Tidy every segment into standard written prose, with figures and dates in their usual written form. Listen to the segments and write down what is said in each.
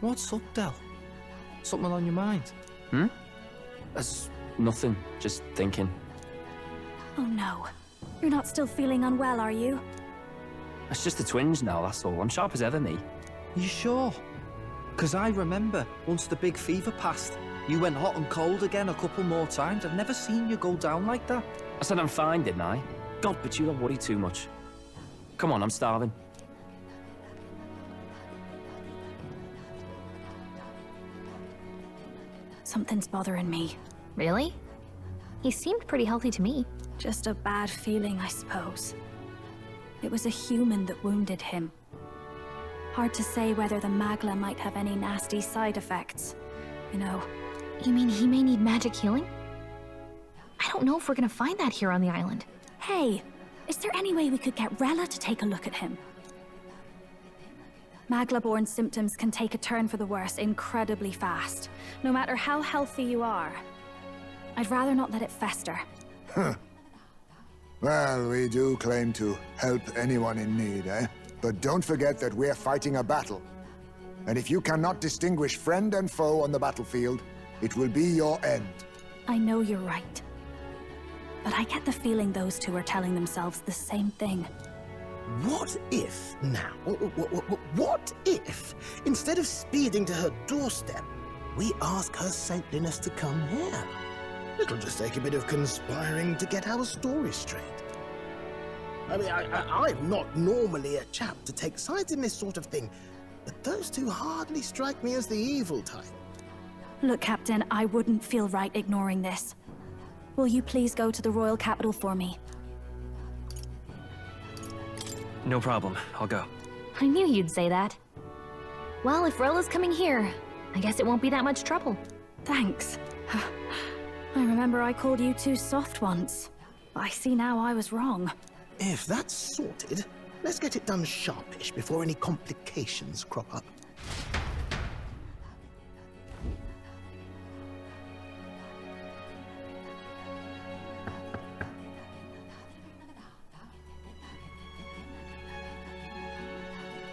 What's up, Del? Something on your mind? Hmm? That's nothing, just thinking. Oh no. You're not still feeling unwell, are you? It's just a twinge now, that's all. I'm sharp as ever, me. You sure? 'Cause I remember, once the big fever passed, you went hot and cold again a couple more times. I've never seen you go down like that. I said I'm fine, didn't I? God, but you don't worry too much. Come on, I'm starving. Something's bothering me. Really? He seemed pretty healthy to me. Just a bad feeling, I suppose. It was a human that wounded him. Hard to say whether the Magla might have any nasty side effects. You know. You mean he may need magic healing? I don't know if we're gonna find that here on the island. Hey, is there any way we could get Rella to take a look at him? Magla-borne symptoms can take a turn for the worse incredibly fast, no matter how healthy you are. I'd rather not let it fester. Huh. Well, we do claim to help anyone in need, eh? But don't forget that we're fighting a battle. And if you cannot distinguish friend and foe on the battlefield, it will be your end. I know you're right. But I get the feeling those two are telling themselves the same thing. What if, now, what if, instead of speeding to her doorstep, we ask her saintliness to come here? It'll just take a bit of conspiring to get our story straight. I mean, I'm not normally a chap to take sides in this sort of thing, but those two hardly strike me as the evil type. Look, Captain, I wouldn't feel right ignoring this. Will you please go to the royal capital for me? No problem, I'll go. I knew you'd say that. Well, if Rella's coming here, I guess it won't be that much trouble. Thanks. I remember I called you too soft once. I see now I was wrong. If that's sorted, let's get it done sharpish before any complications crop up.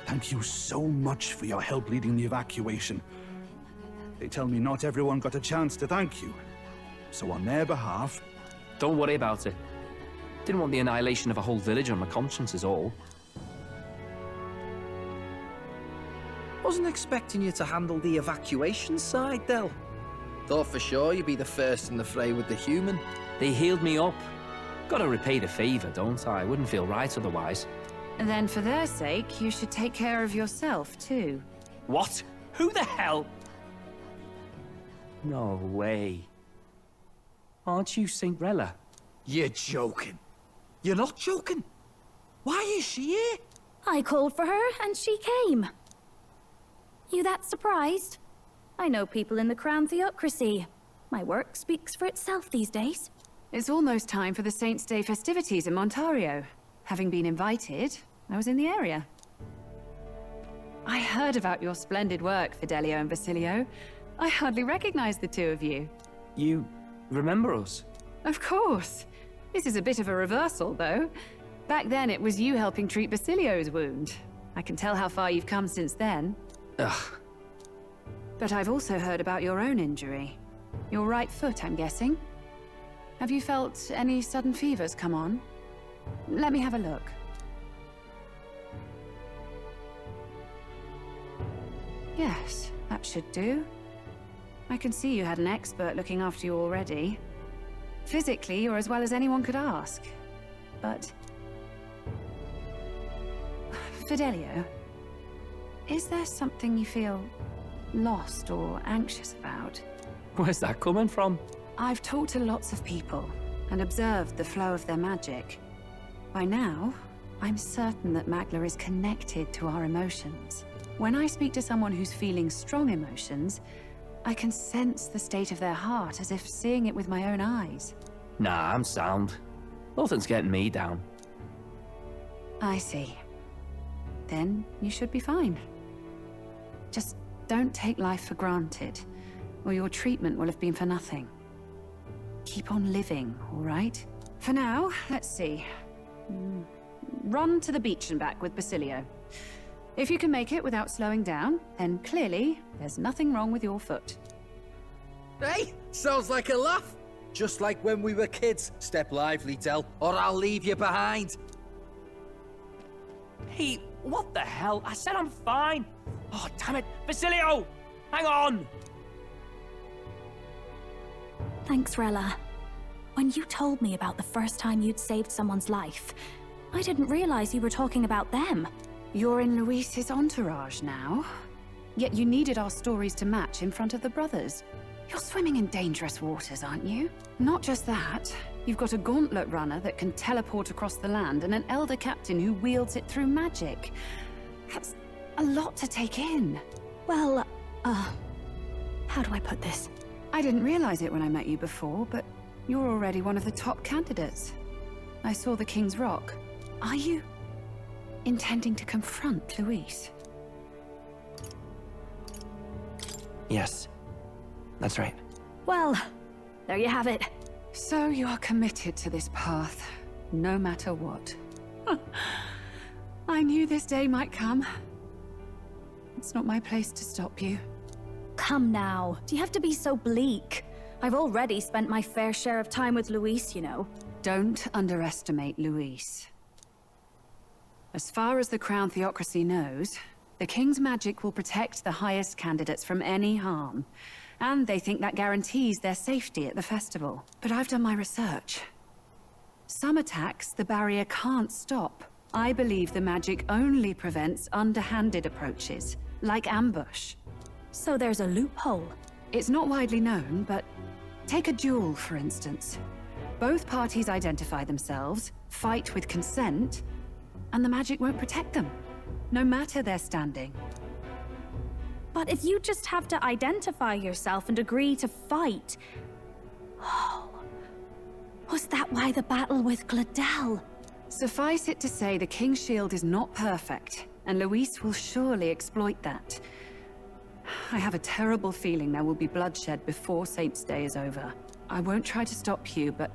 Thank you so much for your help leading the evacuation. They tell me not everyone got a chance to thank you. So on their behalf... Don't worry about it. Didn't want the annihilation of a whole village on my conscience is all. Wasn't expecting you to handle the evacuation side, Del. Thought for sure you'd be the first in the fray with the human. They healed me up. Gotta repay the favor, don't I? Wouldn't feel right otherwise. And then for their sake, you should take care of yourself, too. What? Who the hell? No way. Aren't you Saint Rella? You're joking. You're not joking. Why is she here? I called for her, and she came. You that surprised? I know people in the Crown Theocracy. My work speaks for itself these days. It's almost time for the Saints' Day festivities in Montario. Having been invited, I was in the area. I heard about your splendid work, Fidelio and Basilio. I hardly recognize the two of you. You remember us? Of course. This is a bit of a reversal, though. Back then, it was you helping treat Basilio's wound. I can tell how far you've come since then. Ugh. But I've also heard about your own injury. Your right foot, I'm guessing. Have you felt any sudden fevers come on? Let me have a look. Yes, that should do. I can see you had an expert looking after you already. Physically, you're as well as anyone could ask. But... Fidelio, is there something you feel lost or anxious about? Where's that coming from? I've talked to lots of people and observed the flow of their magic. By now, I'm certain that Magla is connected to our emotions. When I speak to someone who's feeling strong emotions, I can sense the state of their heart as if seeing it with my own eyes. Nah, I'm sound. Nothing's getting me down. I see. Then you should be fine. Just don't take life for granted, or your treatment will have been for nothing. Keep on living, all right? For now, let's see. Run to the beach and back with Basilio. If you can make it without slowing down, then clearly there's nothing wrong with your foot. Hey, sounds like a laugh. Just like when we were kids. Step lively, Del, or I'll leave you behind. Hey, what the hell? I said I'm fine. Oh, damn it. Basilio! Hang on! Thanks, Rella. When you told me about the first time you'd saved someone's life, I didn't realize you were talking about them. You're in Luis's entourage now. Yet you needed our stories to match in front of the brothers. You're swimming in dangerous waters, aren't you? Not just that, you've got a gauntlet runner that can teleport across the land and an elder captain who wields it through magic. That's a lot to take in. Well, how do I put this? I didn't realize it when I met you before, but you're already one of the top candidates. I saw the King's Rock. Are you intending to confront Luis? Yes, that's right. Well, there you have it. So you are committed to this path, no matter what. I knew this day might come. It's not my place to stop you. Come now, do you have to be so bleak? I've already spent my fair share of time with Luis, you know. Don't underestimate Luis. As far as the Crown Theocracy knows, the King's magic will protect the highest candidates from any harm. And they think that guarantees their safety at the festival. But I've done my research. Some attacks the barrier can't stop. I believe the magic only prevents underhanded approaches, like ambush. So there's a loophole. It's not widely known, but take a duel, for instance. Both parties identify themselves, fight with consent, and the magic won't protect them, no matter their standing. But if you just have to identify yourself and agree to fight... Oh, was that why the battle with Gladel? Suffice it to say, the King's Shield is not perfect, and Luis will surely exploit that. I have a terrible feeling there will be bloodshed before Saint's Day is over. I won't try to stop you, but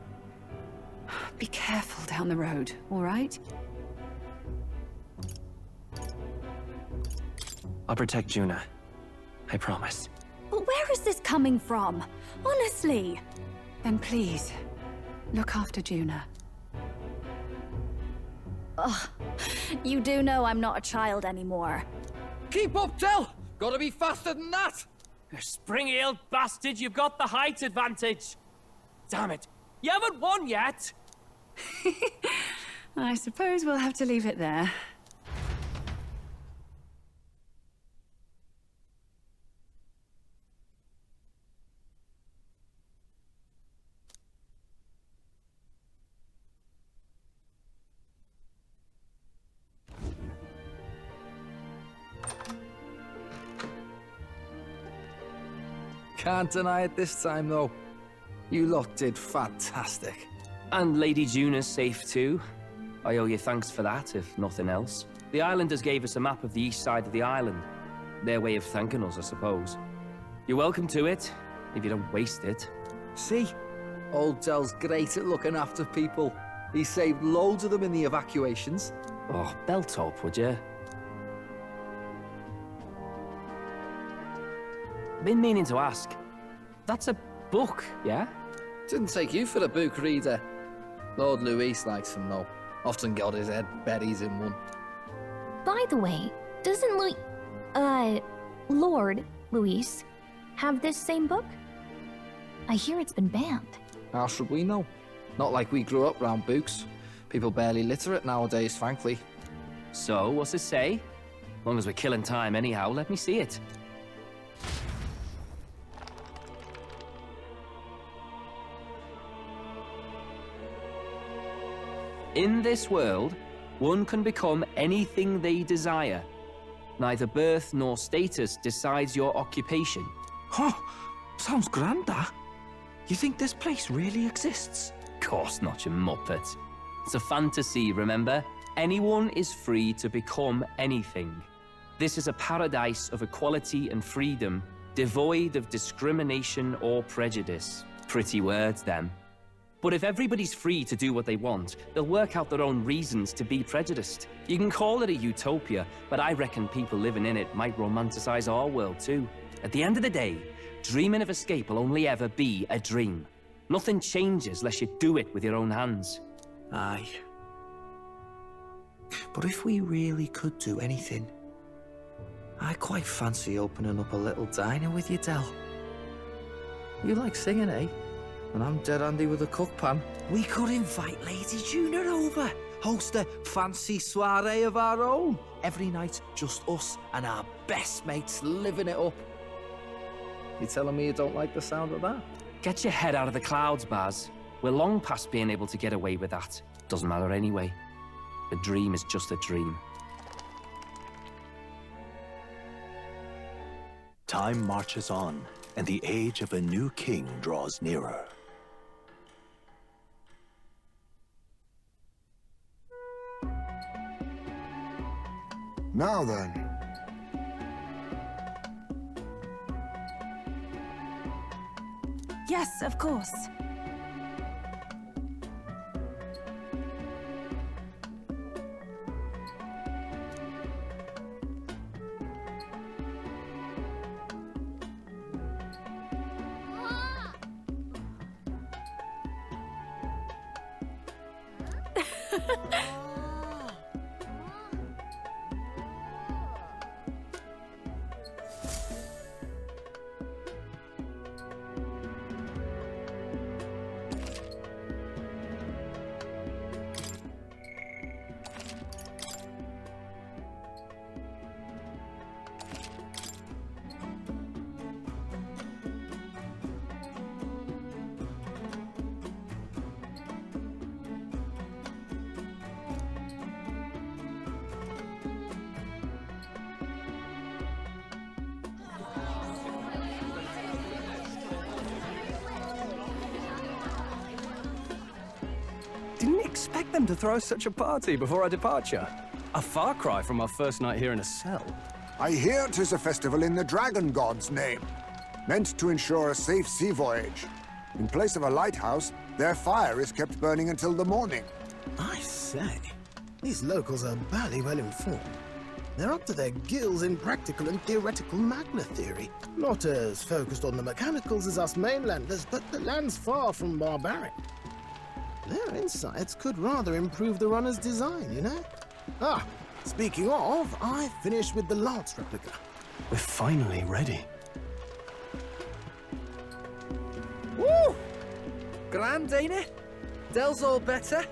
be careful down the road, all right? I'll protect Juna. I promise. But where is this coming from? Honestly. Then please, look after Juna. Ugh. You do know I'm not a child anymore. Keep up, Del! Gotta be faster than that! You spring-heeled bastard, you've got the height advantage. Damn it. You haven't won yet. I suppose we'll have to leave it there. Can't deny it this time, though. You lot did fantastic. And Lady Juna's safe too. I owe you thanks for that, if nothing else. The islanders gave us a map of the east side of the island. Their way of thanking us, I suppose. You're welcome to it, if you don't waste it. See? Old Del's great at looking after people. He saved loads of them in the evacuations. Oh, belt up, would you? Been meaning to ask. That's a book, yeah? Didn't take you for a book reader. Lord Luis likes them, though. Often got his head buried in one. By the way, doesn't Lord Luis have this same book? I hear it's been banned. How should we know? Not like we grew up round books. People barely literate nowadays, frankly. So, what's it say? As long as we're killing time anyhow, let me see it. In this world, one can become anything they desire. Neither birth nor status decides your occupation. Huh, sounds grand, that. You think this place really exists? Of course not, you muppet. It's a fantasy, remember? Anyone is free to become anything. This is a paradise of equality and freedom, devoid of discrimination or prejudice. Pretty words, them. But if everybody's free to do what they want, they'll work out their own reasons to be prejudiced. You can call it a utopia, but I reckon people living in it might romanticize our world too. At the end of the day, dreaming of escape will only ever be a dream. Nothing changes unless you do it with your own hands. Aye. But if we really could do anything, I quite fancy opening up a little diner with you, Del. You like singing, eh? And I'm dead handy with a cook pan. We could invite Lady Juna over. Host a fancy soiree of our own. Every night, just us and our best mates living it up. You telling me you don't like the sound of that? Get your head out of the clouds, Baz. We're long past being able to get away with that. Doesn't matter anyway. A dream is just a dream. Time marches on, and the age of a new king draws nearer. Now then. Yes, of course. Didn't expect them to throw such a party before our departure. A far cry from our first night here in a cell. I hear 'tis a festival in the Dragon God's name, meant to ensure a safe sea voyage. In place of a lighthouse, their fire is kept burning until the morning. I say, these locals are barely well informed. They're up to their gills in practical and theoretical Magna theory. Not as focused on the mechanicals as us mainlanders, but the land's far from barbaric. Their insights could rather improve the runner's design, you know? Ah, speaking of, I finished with the Lance replica. We're finally ready. Woo! Grand, ain't it? Del's all better.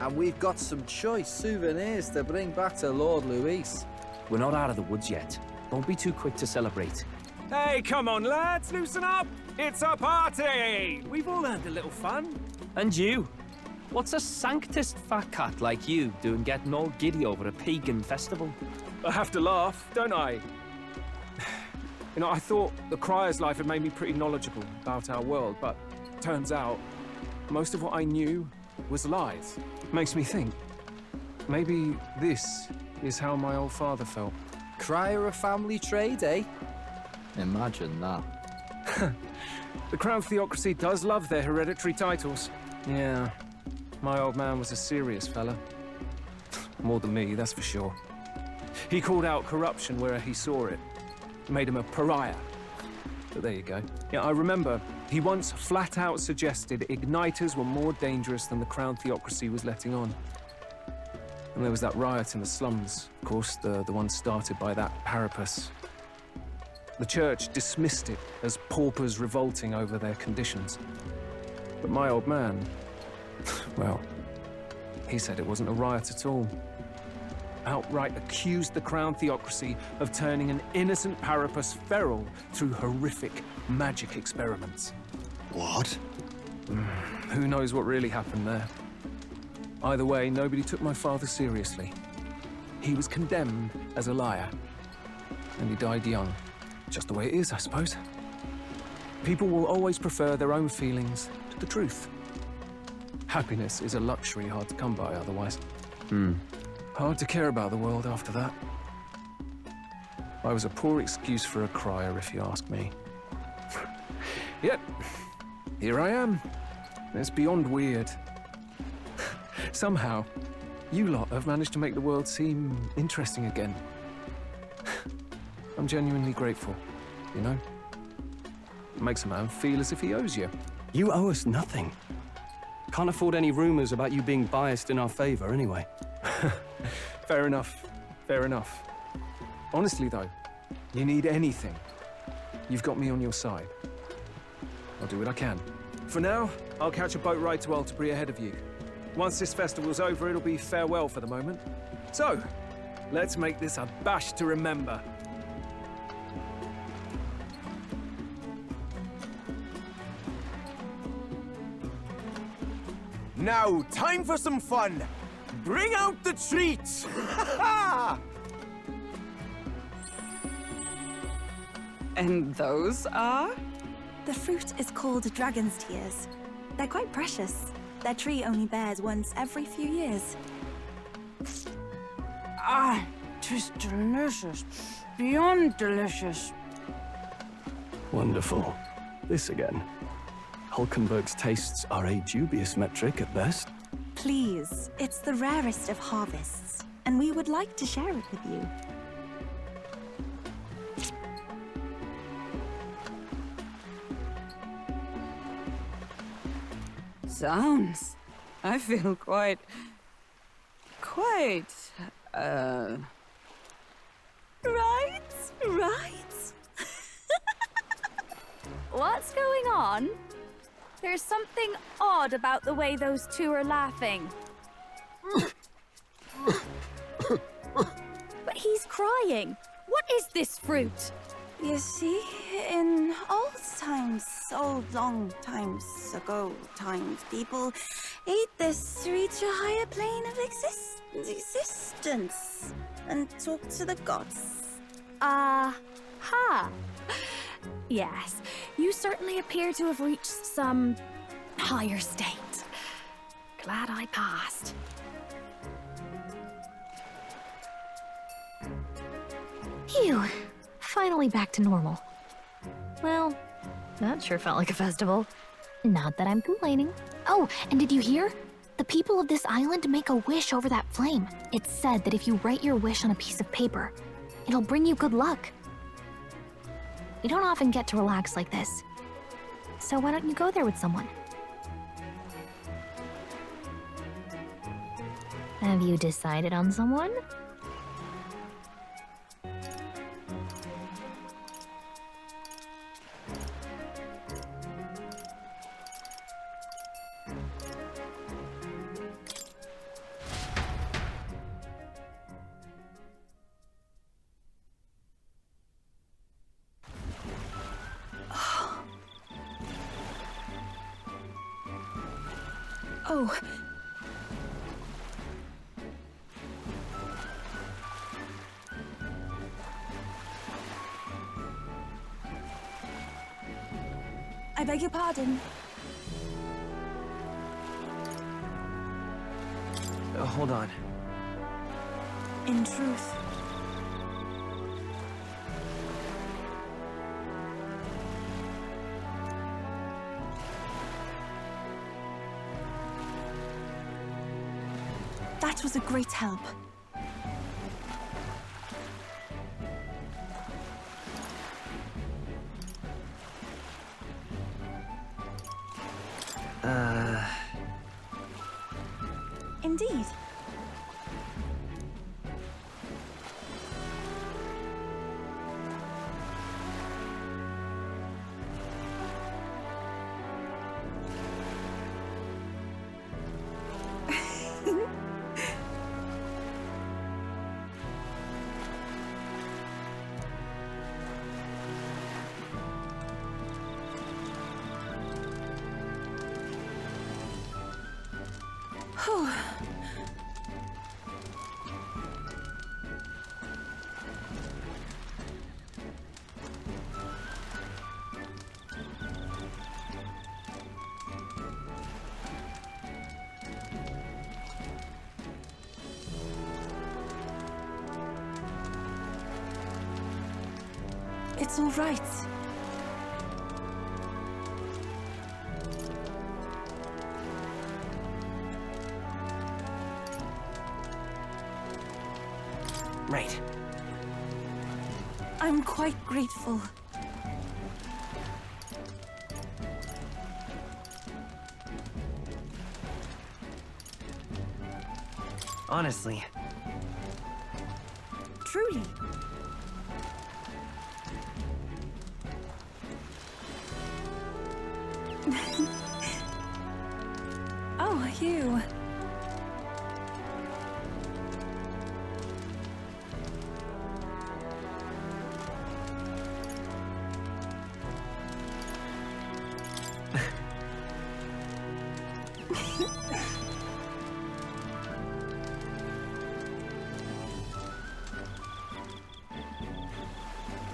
And we've got some choice souvenirs to bring back to Lord Luis. We're not out of the woods yet. Don't be too quick to celebrate. Hey, come on, lads, loosen up! It's a party! We've all had a little fun. And you? What's a sanctist fat cat like you doing getting all giddy over a pagan festival? I have to laugh, don't I? You know, I thought the Crier's life had made me pretty knowledgeable about our world, but turns out most of what I knew was lies. Makes me think, maybe this is how my old father felt. Crier a family trade, eh? Imagine that. The Crown Theocracy does love their hereditary titles. Yeah, my old man was a serious fella. More than me, that's for sure. He called out corruption where he saw it. Made him a pariah. But there you go. Yeah, I remember he once flat out suggested igniters were more dangerous than the Crown Theocracy was letting on. And there was that riot in the slums, of course, the one started by that Parapus. The church dismissed it as paupers revolting over their conditions. But my old man, well, he said it wasn't a riot at all. Outright accused the Crown Theocracy of turning an innocent Parapus feral through horrific magic experiments. What? Who knows what really happened there? Either way, nobody took my father seriously. He was condemned as a liar, and he died young. Just the way it is, I suppose. People will always prefer their own feelings to the truth. Happiness is a luxury hard to come by otherwise. Hard to care about the world after that. I was a poor excuse for a crier, if you ask me. Yep, here I am. It's beyond weird. Somehow, you lot have managed to make the world seem interesting again. I'm genuinely grateful, you know? It makes a man feel as if he owes you. You owe us nothing. Can't afford any rumors about you being biased in our favor, anyway. Fair enough. Fair enough. Honestly, though, you need anything, you've got me on your side. I'll do what I can. For now, I'll catch a boat ride to Altabri ahead of you. Once this festival's over, it'll be farewell for the moment. So, let's make this a bash to remember. Now, time for some fun! Bring out the treats! And those are? The fruit is called dragon's tears. They're quite precious. Their tree only bears once every few years. Ah, 'tis delicious. Beyond delicious. Wonderful. This again. Hulkenberg's tastes are a dubious metric at best. Please, it's the rarest of harvests, and we would like to share it with you. Sounds. I feel quite... Right? What's going on? There's something odd about the way those two are laughing. But he's crying. What is this fruit? You see, in long times ago, people ate this to reach a higher plane of existence and talk to the gods. Ha! Yes, you certainly appear to have reached some higher state. Glad I passed. Phew. Finally back to normal. Well, that sure felt like a festival. Not that I'm complaining. Oh, and did you hear? The people of this island make a wish over that flame. It's said that if you write your wish on a piece of paper, it'll bring you good luck. We don't often get to relax like this. So why don't you go there with someone? Have you decided on someone? Oh. I beg your pardon. Hold on. In truth, that was a great help. Indeed. It's all right. I'm quite grateful. Honestly. Truly. Oh, you.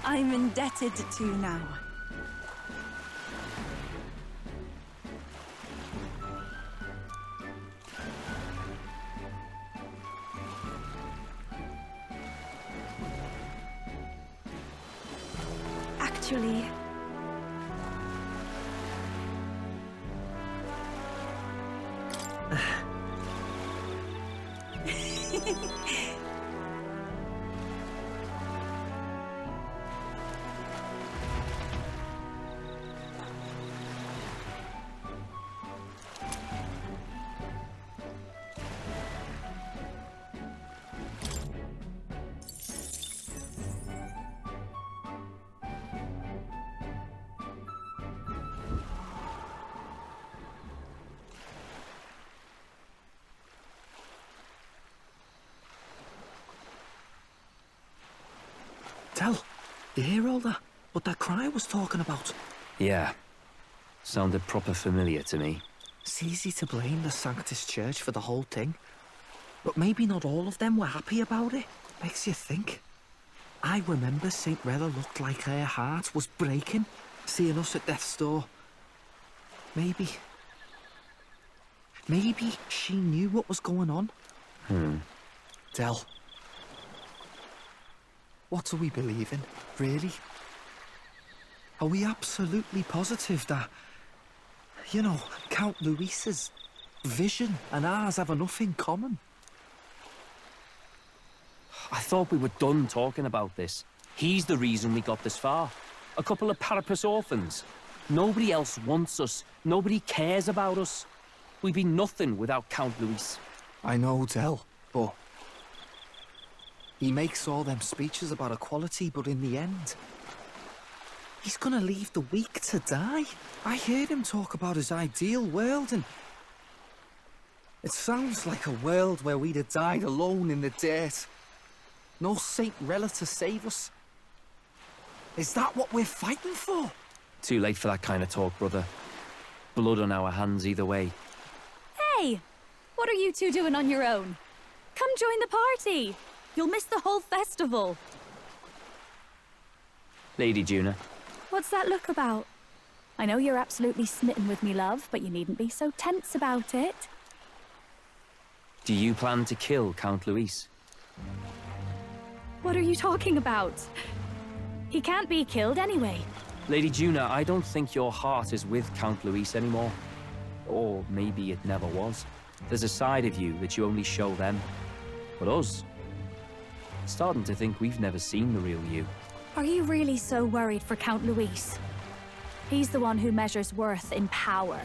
I'm indebted to you now. Actually... Tell, you hear all that? What that cry was talking about? Yeah. Sounded proper familiar to me. It's easy to blame the Sanctus Church for the whole thing. But maybe not all of them were happy about it. Makes you think. I remember St. Rella looked like her heart was breaking, seeing us at death's door. Maybe she knew what was going on. Del. What do we believe in, really? Are we absolutely positive that, you know, Count Luis's vision and ours have enough in common? I thought we were done talking about this. He's the reason we got this far. A couple of Parapus orphans. Nobody else wants us. Nobody cares about us. We'd be nothing without Count Luis. I know, Del, but... he makes all them speeches about equality, but in the end... he's gonna leave the weak to die. I heard him talk about his ideal world, and... it sounds like a world where we'd have died alone in the dirt. No Saint Rella to save us. Is that what we're fighting for? Too late for that kind of talk, brother. Blood on our hands either way. Hey! What are you two doing on your own? Come join the party! You'll miss the whole festival. Lady Juna. What's that look about? I know you're absolutely smitten with me, love, but you needn't be so tense about it. Do you plan to kill Count Luis? What are you talking about? He can't be killed anyway. Lady Juna, I don't think your heart is with Count Luis anymore. Or maybe it never was. There's a side of you that you only show them. But us, starting to think we've never seen the real you. Are you really so worried for Count Luis? He's the one who measures worth in power.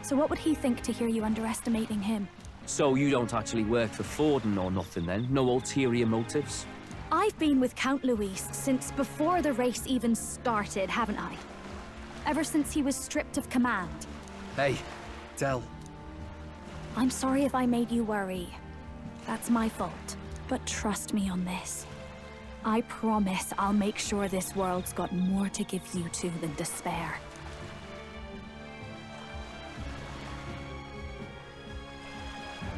So what would he think to hear you underestimating him? So you don't actually work for Forden or nothing then? No ulterior motives? I've been with Count Luis since before the race even started, haven't I? Ever since he was stripped of command. Hey, Del. I'm sorry if I made you worry. That's my fault. But trust me on this. I promise I'll make sure this world's got more to give you two than despair.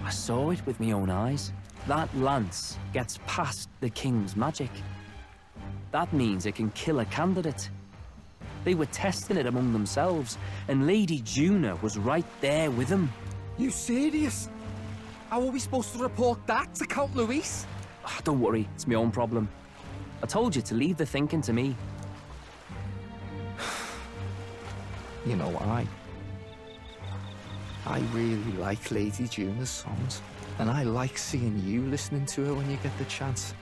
I saw it with my own eyes. That lance gets past the king's magic. That means it can kill a candidate. They were testing it among themselves, and Lady Juna was right there with them. You serious? How are we supposed to report that to Count Luis? Don't worry, it's my own problem. I told you to leave the thinking to me. You know, I really like Lady Juna's songs, and I like seeing you listening to her when you get the chance.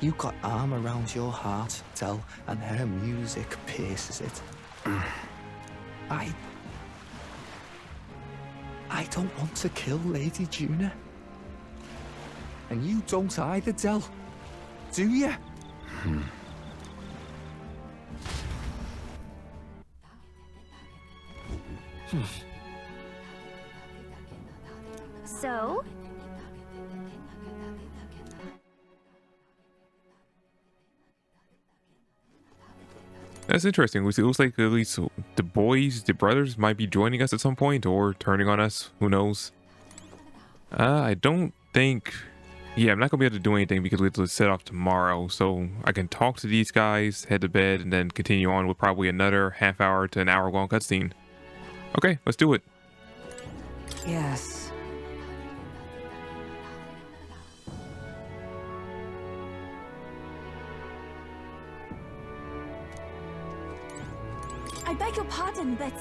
You got arm around your heart, Del, and her music pierces it. I don't want to kill Lady Juna. And you don't either, Del. Do you? So? That's interesting. It looks like at least the boys, the brothers, might be joining us at some point or turning on us. Who knows? I don't think... Yeah, I'm not going to be able to do anything because we have to set off tomorrow. So I can talk to these guys, head to bed, and then continue on with probably another half hour to an hour long cutscene. Okay, let's do it. Yes. I beg your pardon, but...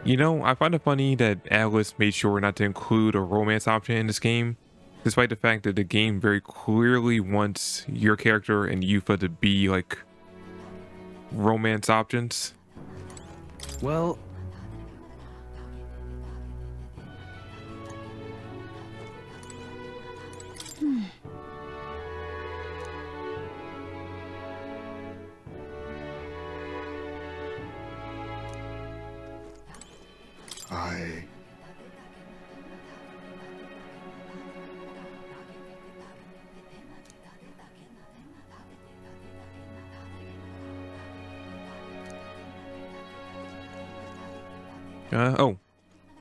You know, I find it funny that Alice made sure not to include a romance option in this game, despite the fact that the game very clearly wants your character and Yufa to be, like, romance options. Well... Oh,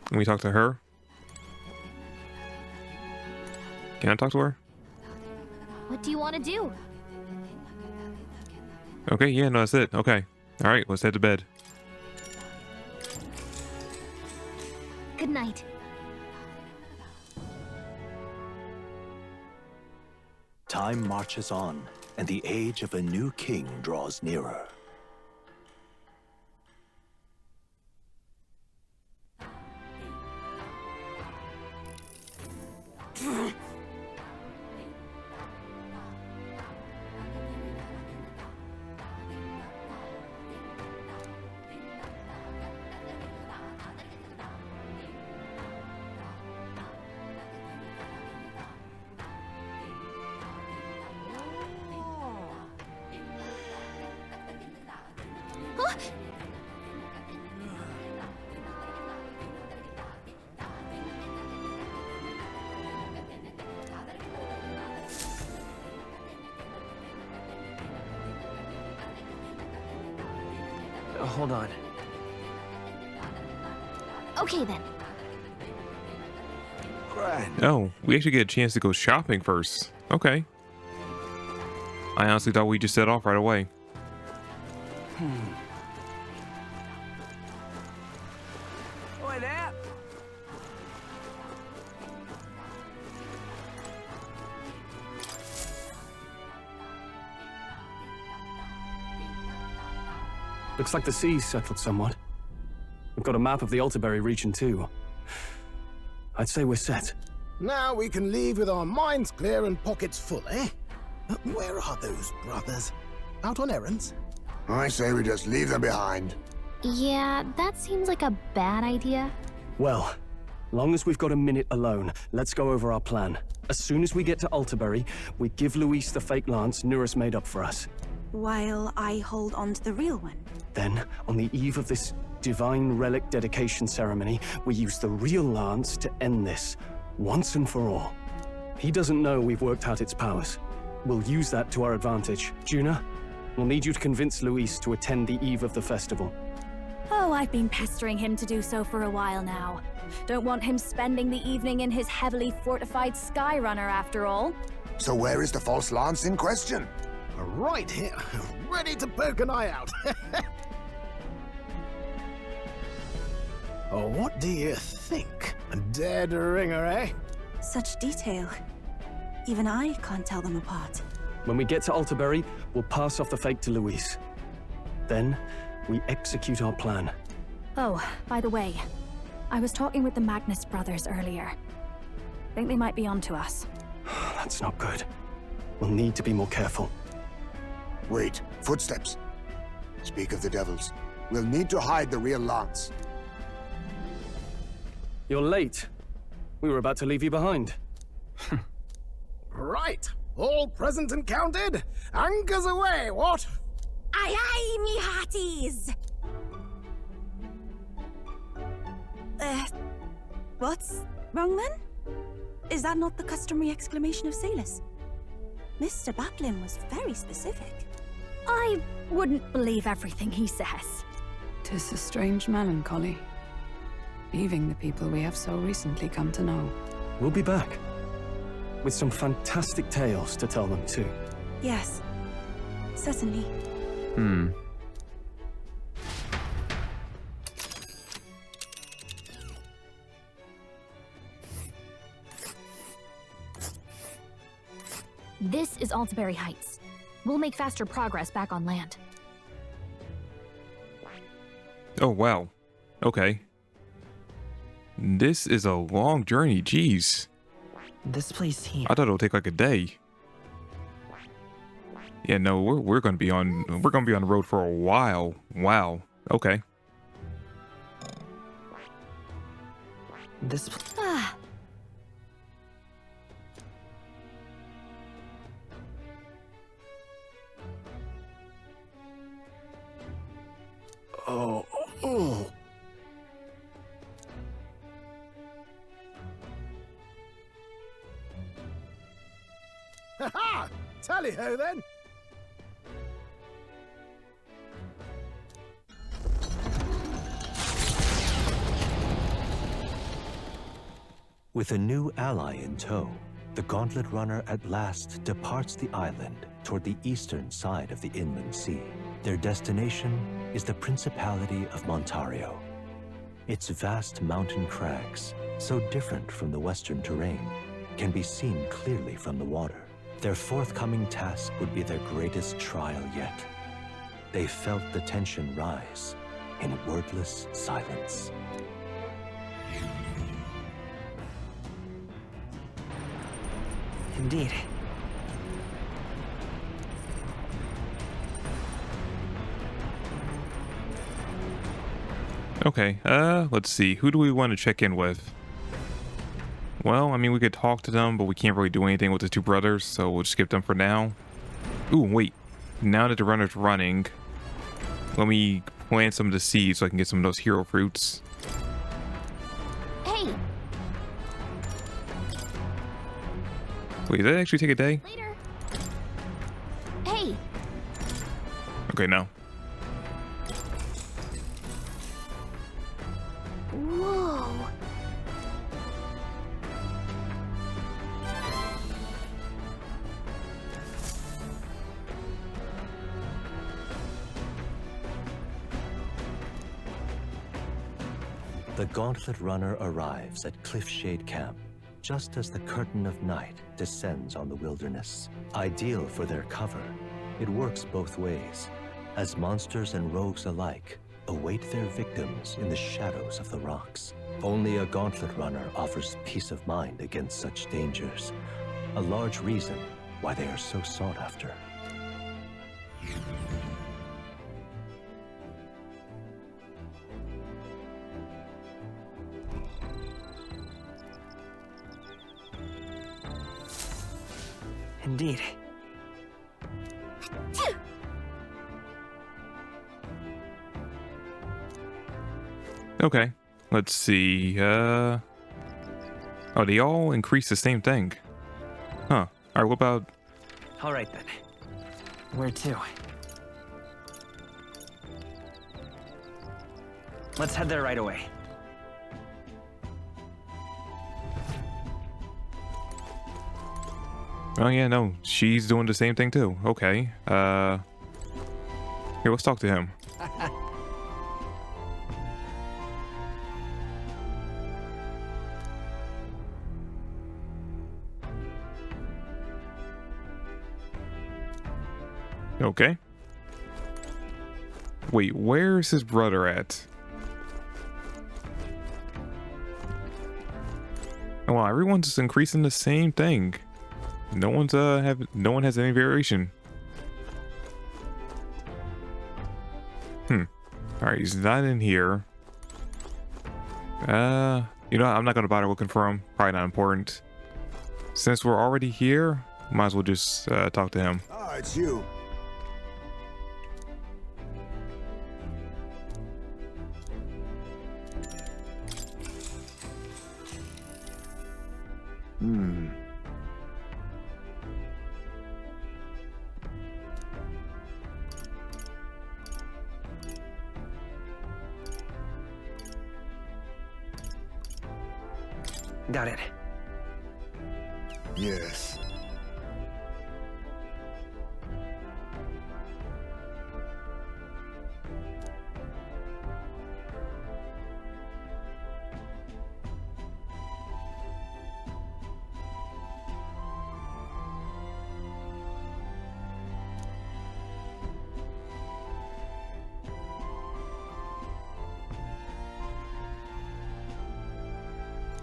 let me talk to her. Can I talk to her? What do you want to do? Okay, yeah, no, that's it. Okay. All right, let's head to bed. Good night. Time marches on, and the age of a new king draws nearer. Hold on. Okay then. Oh, we actually get a chance to go shopping first. Okay. I honestly thought we just set off right away. Oi there! Looks like the sea's settled somewhat. We've got a map of the Altaberry region too. I'd say we're set. Now we can leave with our minds clear and pockets full, eh? Where are those brothers? Out on errands? I say we just leave them behind. Yeah, that seems like a bad idea. Well, long as we've got a minute alone, let's go over our plan. As soon as we get to Altaberry, we give Luis the fake lance Nuris made up for us. While I hold on to the real one. Then, on the eve of this divine relic dedication ceremony, we use the real lance to end this, once and for all. He doesn't know we've worked out its powers. We'll use that to our advantage. Juna, we'll need you to convince Luis to attend the eve of the festival. Oh, I've been pestering him to do so for a while now. Don't want him spending the evening in his heavily fortified Skyrunner after all. So where is the false lance in question? Right here, ready to poke an eye out. Oh, what do you think? A dead ringer, eh? Such detail. Even I can't tell them apart. When we get to Altaberry, we'll pass off the fake to Luis. Then, we execute our plan. Oh, by the way, I was talking with the Magnus brothers earlier. Think they might be onto us. That's not good. We'll need to be more careful. Wait, footsteps. Speak of the devils. We'll need to hide the real lance. You're late. We were about to leave you behind. Right. All present and counted? Anchors away, what? Aye aye, me hearties! What's wrong then? Is that not the customary exclamation of sailors? Mr. Batlin was very specific. I wouldn't believe everything he says. 'Tis a strange melancholy, leaving the people we have so recently come to know. We'll be back. With some fantastic tales to tell them too. Yes, certainly. This is Altaberry Heights. We'll make faster progress back on land. Oh, wow. Okay. This is a long journey, jeez. This place here. I thought it'll take like a day. Yeah, no, we're gonna be on the road for a while. Wow. Okay. This. Ah, Oh. Ha-ha! Tally-ho then! With a new ally in tow, the Gauntlet Runner at last departs the island toward the eastern side of the inland sea. Their destination is the Principality of Montario. Its vast mountain crags, so different from the western terrain, can be seen clearly from the water. Their forthcoming task would be their greatest trial yet. They felt the tension rise in wordless silence. Indeed. Okay, let's see. Who do we want to check in with? Well, I mean, we could talk to them, but we can't really do anything with the two brothers, so we'll skip them for now. Ooh, wait. Now that the runner's running, let me plant some of the seeds so I can get some of those hero fruits. Hey! Wait, did that actually take a day? Later! Hey! Okay, no. Whoa! The Gauntlet Runner arrives at Cliffshade Camp, just as the curtain of night descends on the wilderness. Ideal for their cover, it works both ways, as monsters and rogues alike await their victims in the shadows of the rocks. Only a Gauntlet Runner offers peace of mind against such dangers, a large reason why they are so sought after. Indeed. Okay, let's see. Oh, they all increase the same thing. Huh. Alright, what about... Alright then. Where to? Let's head there right away. Oh yeah, no, she's doing the same thing too. Okay. Here, let's talk to him. Okay. Wait, where's his brother at? Well, everyone's increasing the same thing. No one's no one has any variation. Alright, he's not in here. You know, I'm not gonna bother looking for him. Probably not important. Since we're already here, might as well just talk to him. Ah, it's you. Got it. Yes.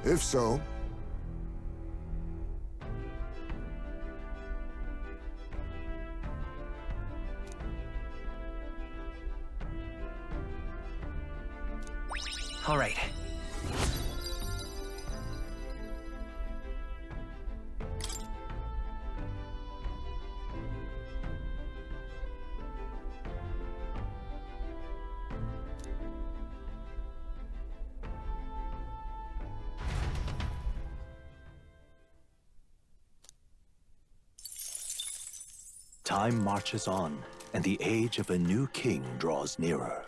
If so, All right. Time marches on, and the age of a new king draws nearer.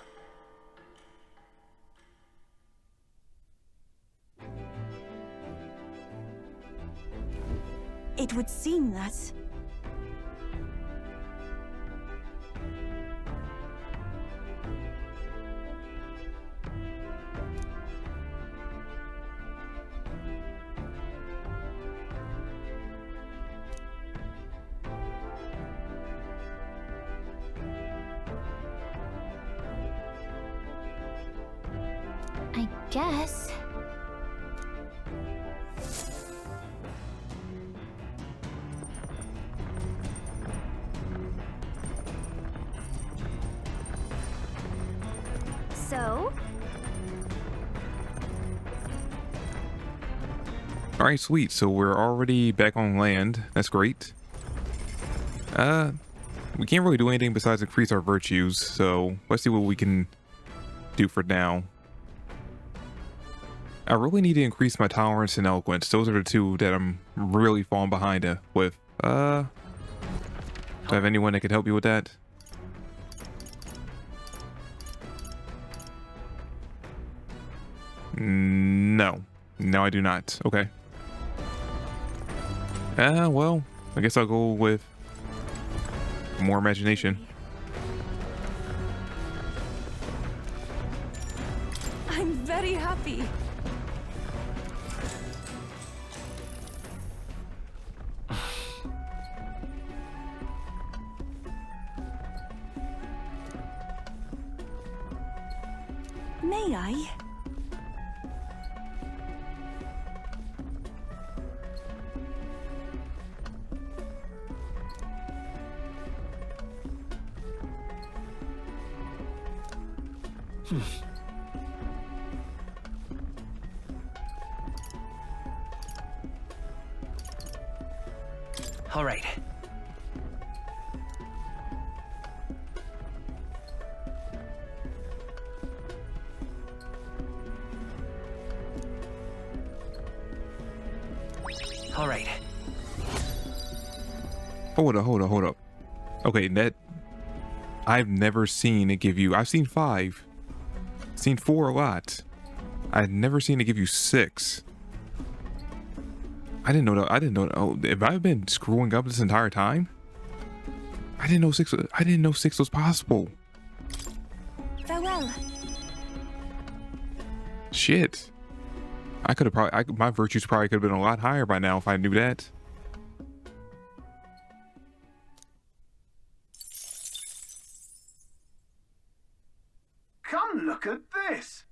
It would seem that... I guess. So? Alright, sweet. So we're already back on land. That's great. We can't really do anything besides increase our virtues, so let's see what we can do for now. I really need to increase my tolerance and eloquence. Those are the two that I'm really falling behind with. Do I have anyone that could help me with that? No. No, I do not. Okay. Well, I guess I'll go with more imagination. I'm very happy. May I? All right. All right. Hold up. Okay, that I've never seen it give you. I've seen 5. Seen 4 a lot. I've never seen it give you 6. I didn't know that. I didn't know that. Oh, have I been screwing up this entire time? I didn't know 6. I didn't know 6 was possible. Farewell. Shit. I could have probably. My virtues probably could have been a lot higher by now if I knew that. Come look at this!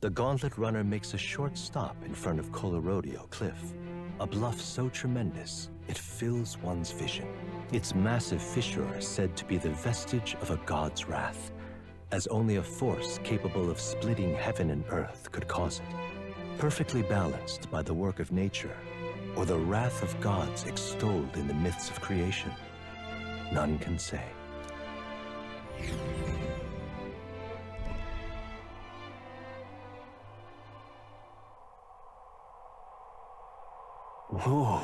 The Gauntlet Runner makes a short stop in front of Colorodeo Cliff, a bluff so tremendous it fills one's vision. Its massive fissure is said to be the vestige of a god's wrath, as only a force capable of splitting heaven and earth could cause it. Perfectly balanced by the work of nature, or the wrath of gods extolled in the myths of creation, none can say. Whoa.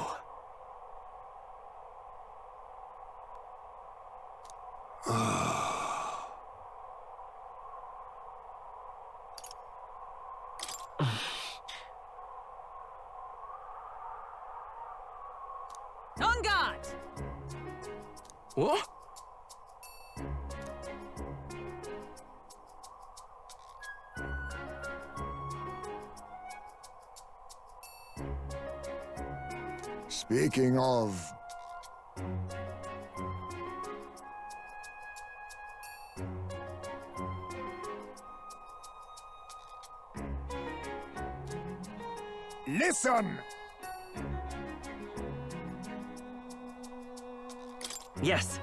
On guard! What? Speaking of... Listen! Yes.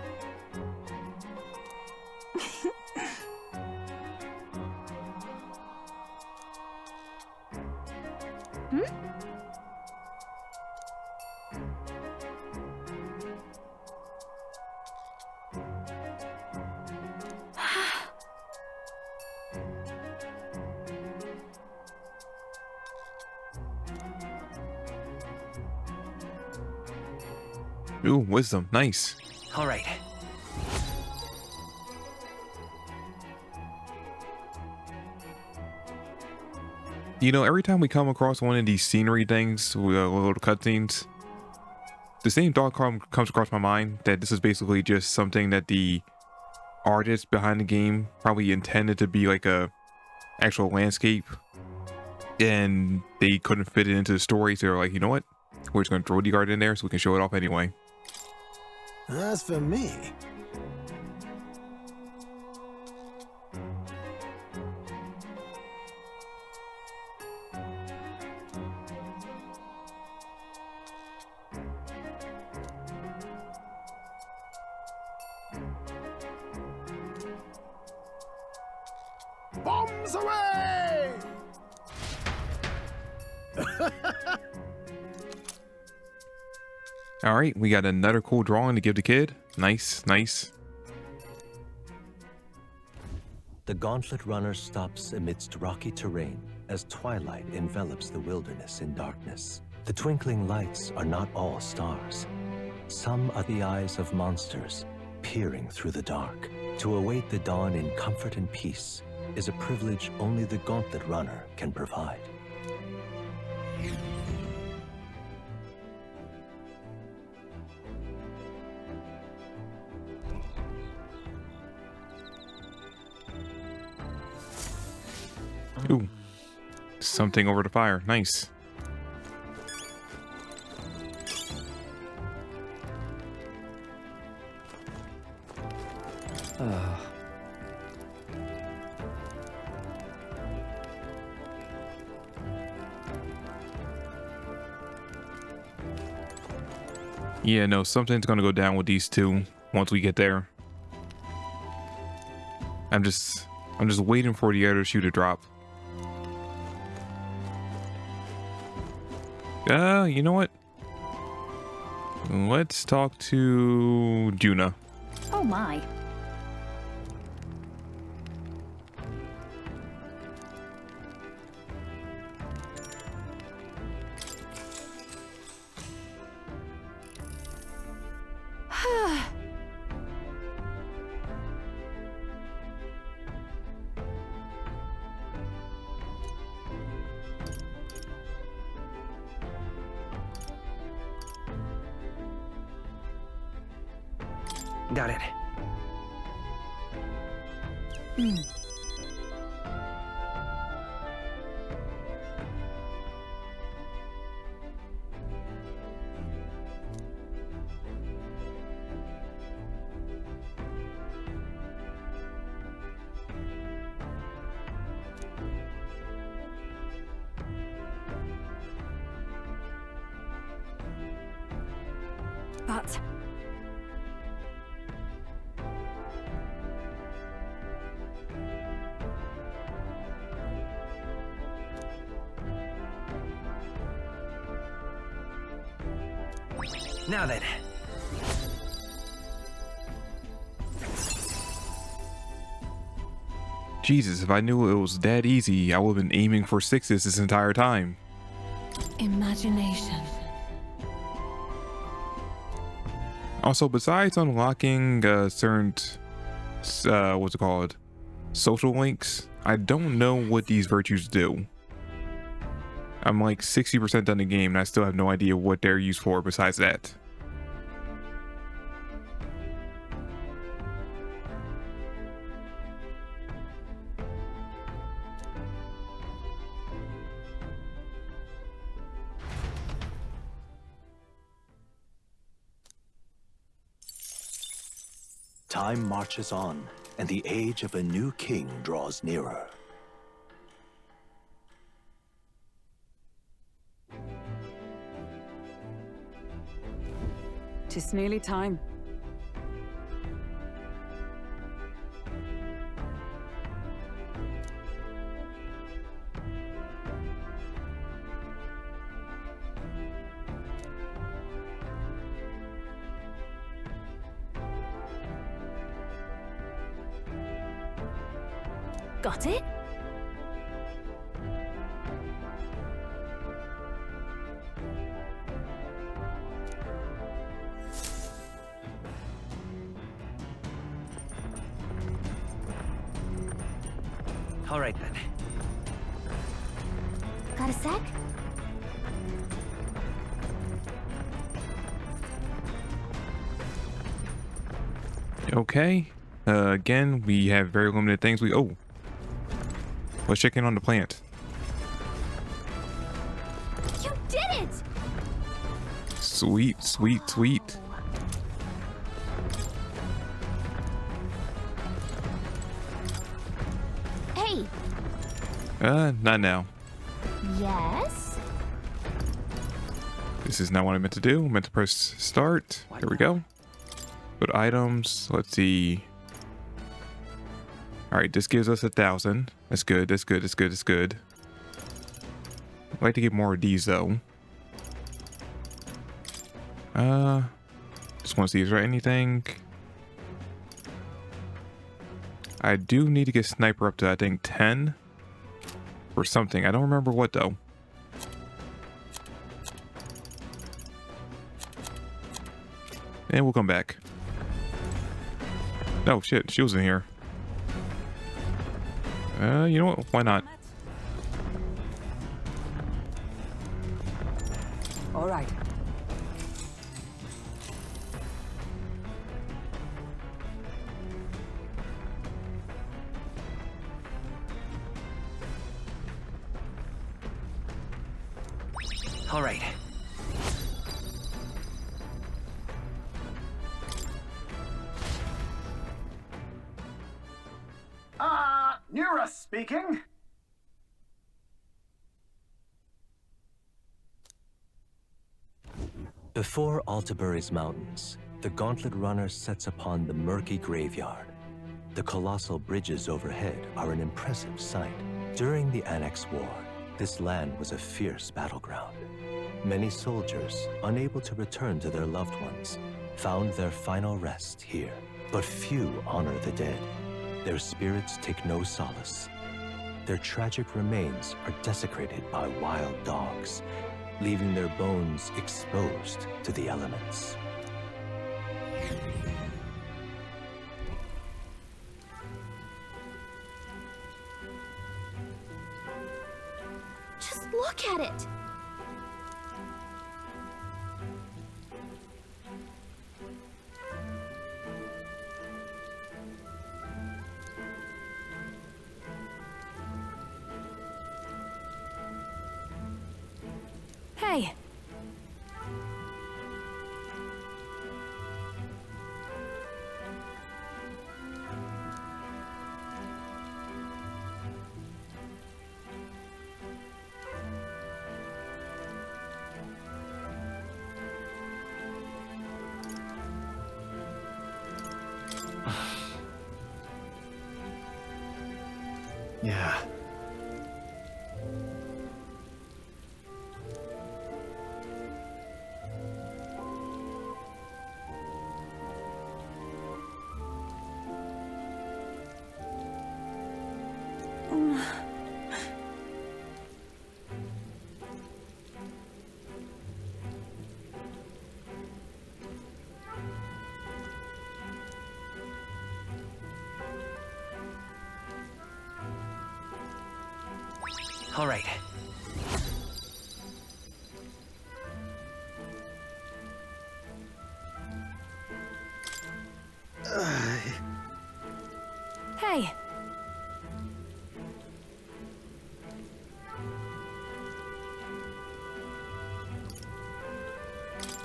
Ooh, wisdom. Nice. All right. You know, every time we come across one of these scenery things, little cutscenes, the same thought comes across my mind that this is basically just something that the artist behind the game probably intended to be like a actual landscape, and they couldn't fit it into the story, so they're like, you know what? We're just gonna throw the art in there so we can show it off anyway. As for me, bombs away! All right, we got another cool drawing to give the kid. Nice, nice. The Gauntlet Runner stops amidst rocky terrain as twilight envelops the wilderness in darkness. The twinkling lights are not all stars. Some are the eyes of monsters peering through the dark. To await the dawn in comfort and peace is a privilege only the Gauntlet Runner can provide. Ooh, something over the fire. Nice. Yeah, no, something's gonna go down with these two once we get there. I'm just waiting for the other shoe to drop. You know what? Let's talk to Juna. Oh my. Got it. But... Now then. Jesus, if I knew it was that easy, I would have been aiming for 6s this entire time. Imagination. Also, besides unlocking certain, what's it called, social links, I don't know what these virtues do. I'm like 60% done the game and I still have no idea what they're used for besides that. Time marches on, and the age of a new king draws nearer. Tis nearly time. Got it? All right then. Got a sec? Okay. Again, we have very limited things. Let's check in on the plant. You did it! Sweet, sweet, sweet. Hey! Not now. Yes? This is not what I meant to do. I meant to press start. There we go. Put items. Let's see. All right, this gives us 1,000. That's good. That's good. That's good. That's good. I'd like to get more of these though. Just want to see, is there anything? I do need to get sniper up to, I think, 10 or something. I don't remember what though. And we'll come back. Oh shit, she was in here. You know what? Why not? All right. All right. Nura speaking. Before Altabury's mountains, the Gauntlet Runner sets upon the murky graveyard. The colossal bridges overhead are an impressive sight. During the Annex War, this land was a fierce battleground. Many soldiers, unable to return to their loved ones, found their final rest here. But few honor the dead. Their spirits take no solace. Their tragic remains are desecrated by wild dogs, leaving their bones exposed to the elements. Just look at it! Hey! Yeah. All right. Hey.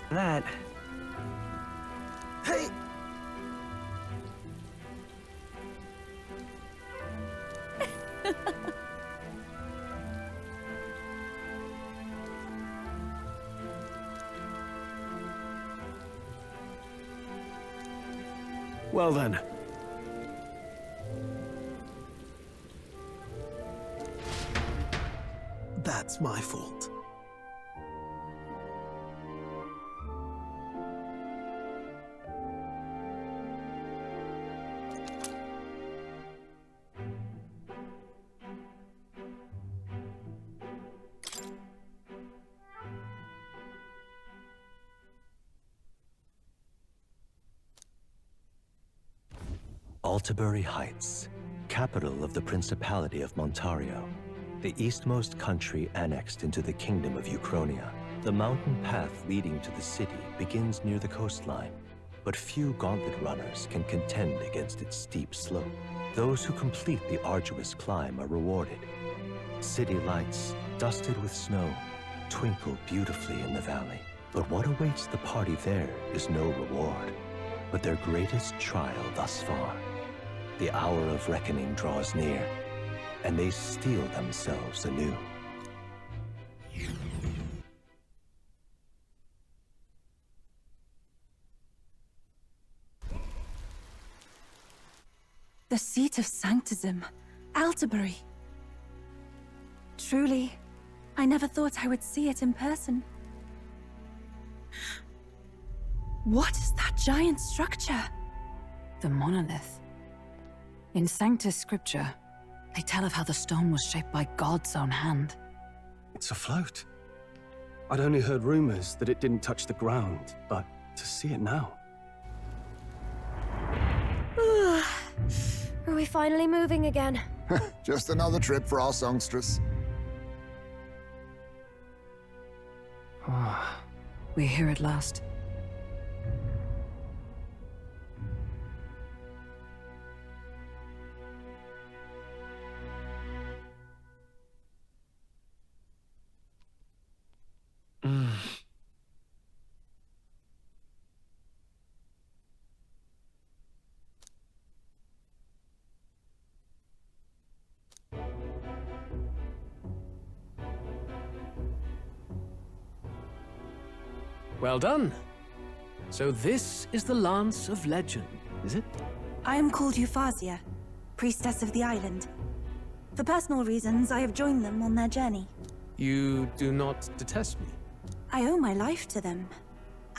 That. Hey! Well then. That's my fault. Altabury Heights, capital of the Principality of Montario, the eastmost country annexed into the Kingdom of Uchronia. The mountain path leading to the city begins near the coastline, but few gauntlet runners can contend against its steep slope. Those who complete the arduous climb are rewarded. City lights, dusted with snow, twinkle beautifully in the valley. But what awaits the party there is no reward, but their greatest trial thus far. The hour of reckoning draws near, and they steel themselves anew. The seat of sanctism, Altabury. Truly, I never thought I would see it in person. What is that giant structure? The monolith. In Sanctus Scripture, they tell of how the stone was shaped by God's own hand. It's afloat. I'd only heard rumors that it didn't touch the ground, but to see it now. Are we finally moving again? Just another trip for our songstress. We're here at last. Well done. So this is the Lance of Legend, is it? I am called Refantazio, priestess of the island. For personal reasons, I have joined them on their journey. You do not detest me? I owe my life to them,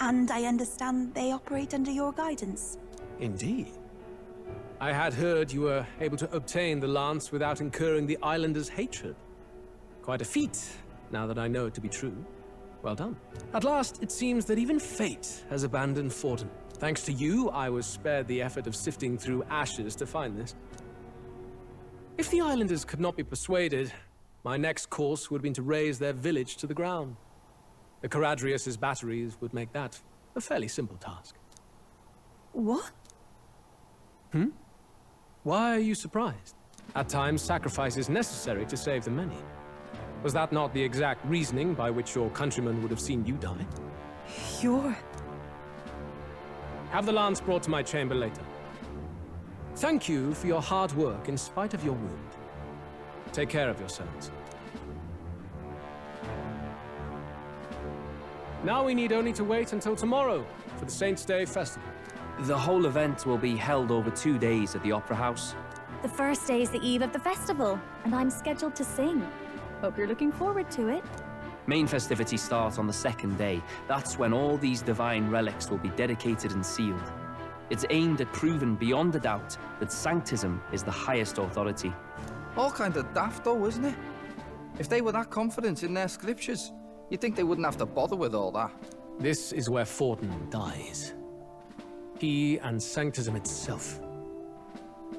and I understand they operate under your guidance. Indeed. I had heard you were able to obtain the lance without incurring the islanders' hatred. Quite a feat, now that I know it to be true. Well done. At last, it seems that even fate has abandoned Fortin. Thanks to you, I was spared the effort of sifting through ashes to find this. If the islanders could not be persuaded, my next course would have been to raze their village to the ground. The Caradrius' batteries would make that a fairly simple task. What? Why are you surprised? At times, sacrifice is necessary to save the many. Was that not the exact reasoning by which your countrymen would have seen you die? You're... Have the lance brought to my chamber later. Thank you for your hard work in spite of your wound. Take care of yourselves. Now we need only to wait until tomorrow for the Saints' Day festival. The whole event will be held over 2 days at the Opera House. The first day is the eve of the festival, and I'm scheduled to sing. Hope you're looking forward to it. Main festivities start on the second day. That's when all these divine relics will be dedicated and sealed. It's aimed at proving beyond a doubt that Sanctism is the highest authority. All kind of daft though, isn't it? If they were that confident in their scriptures, you'd think they wouldn't have to bother with all that. This is where Forden dies. He and Sanctism itself.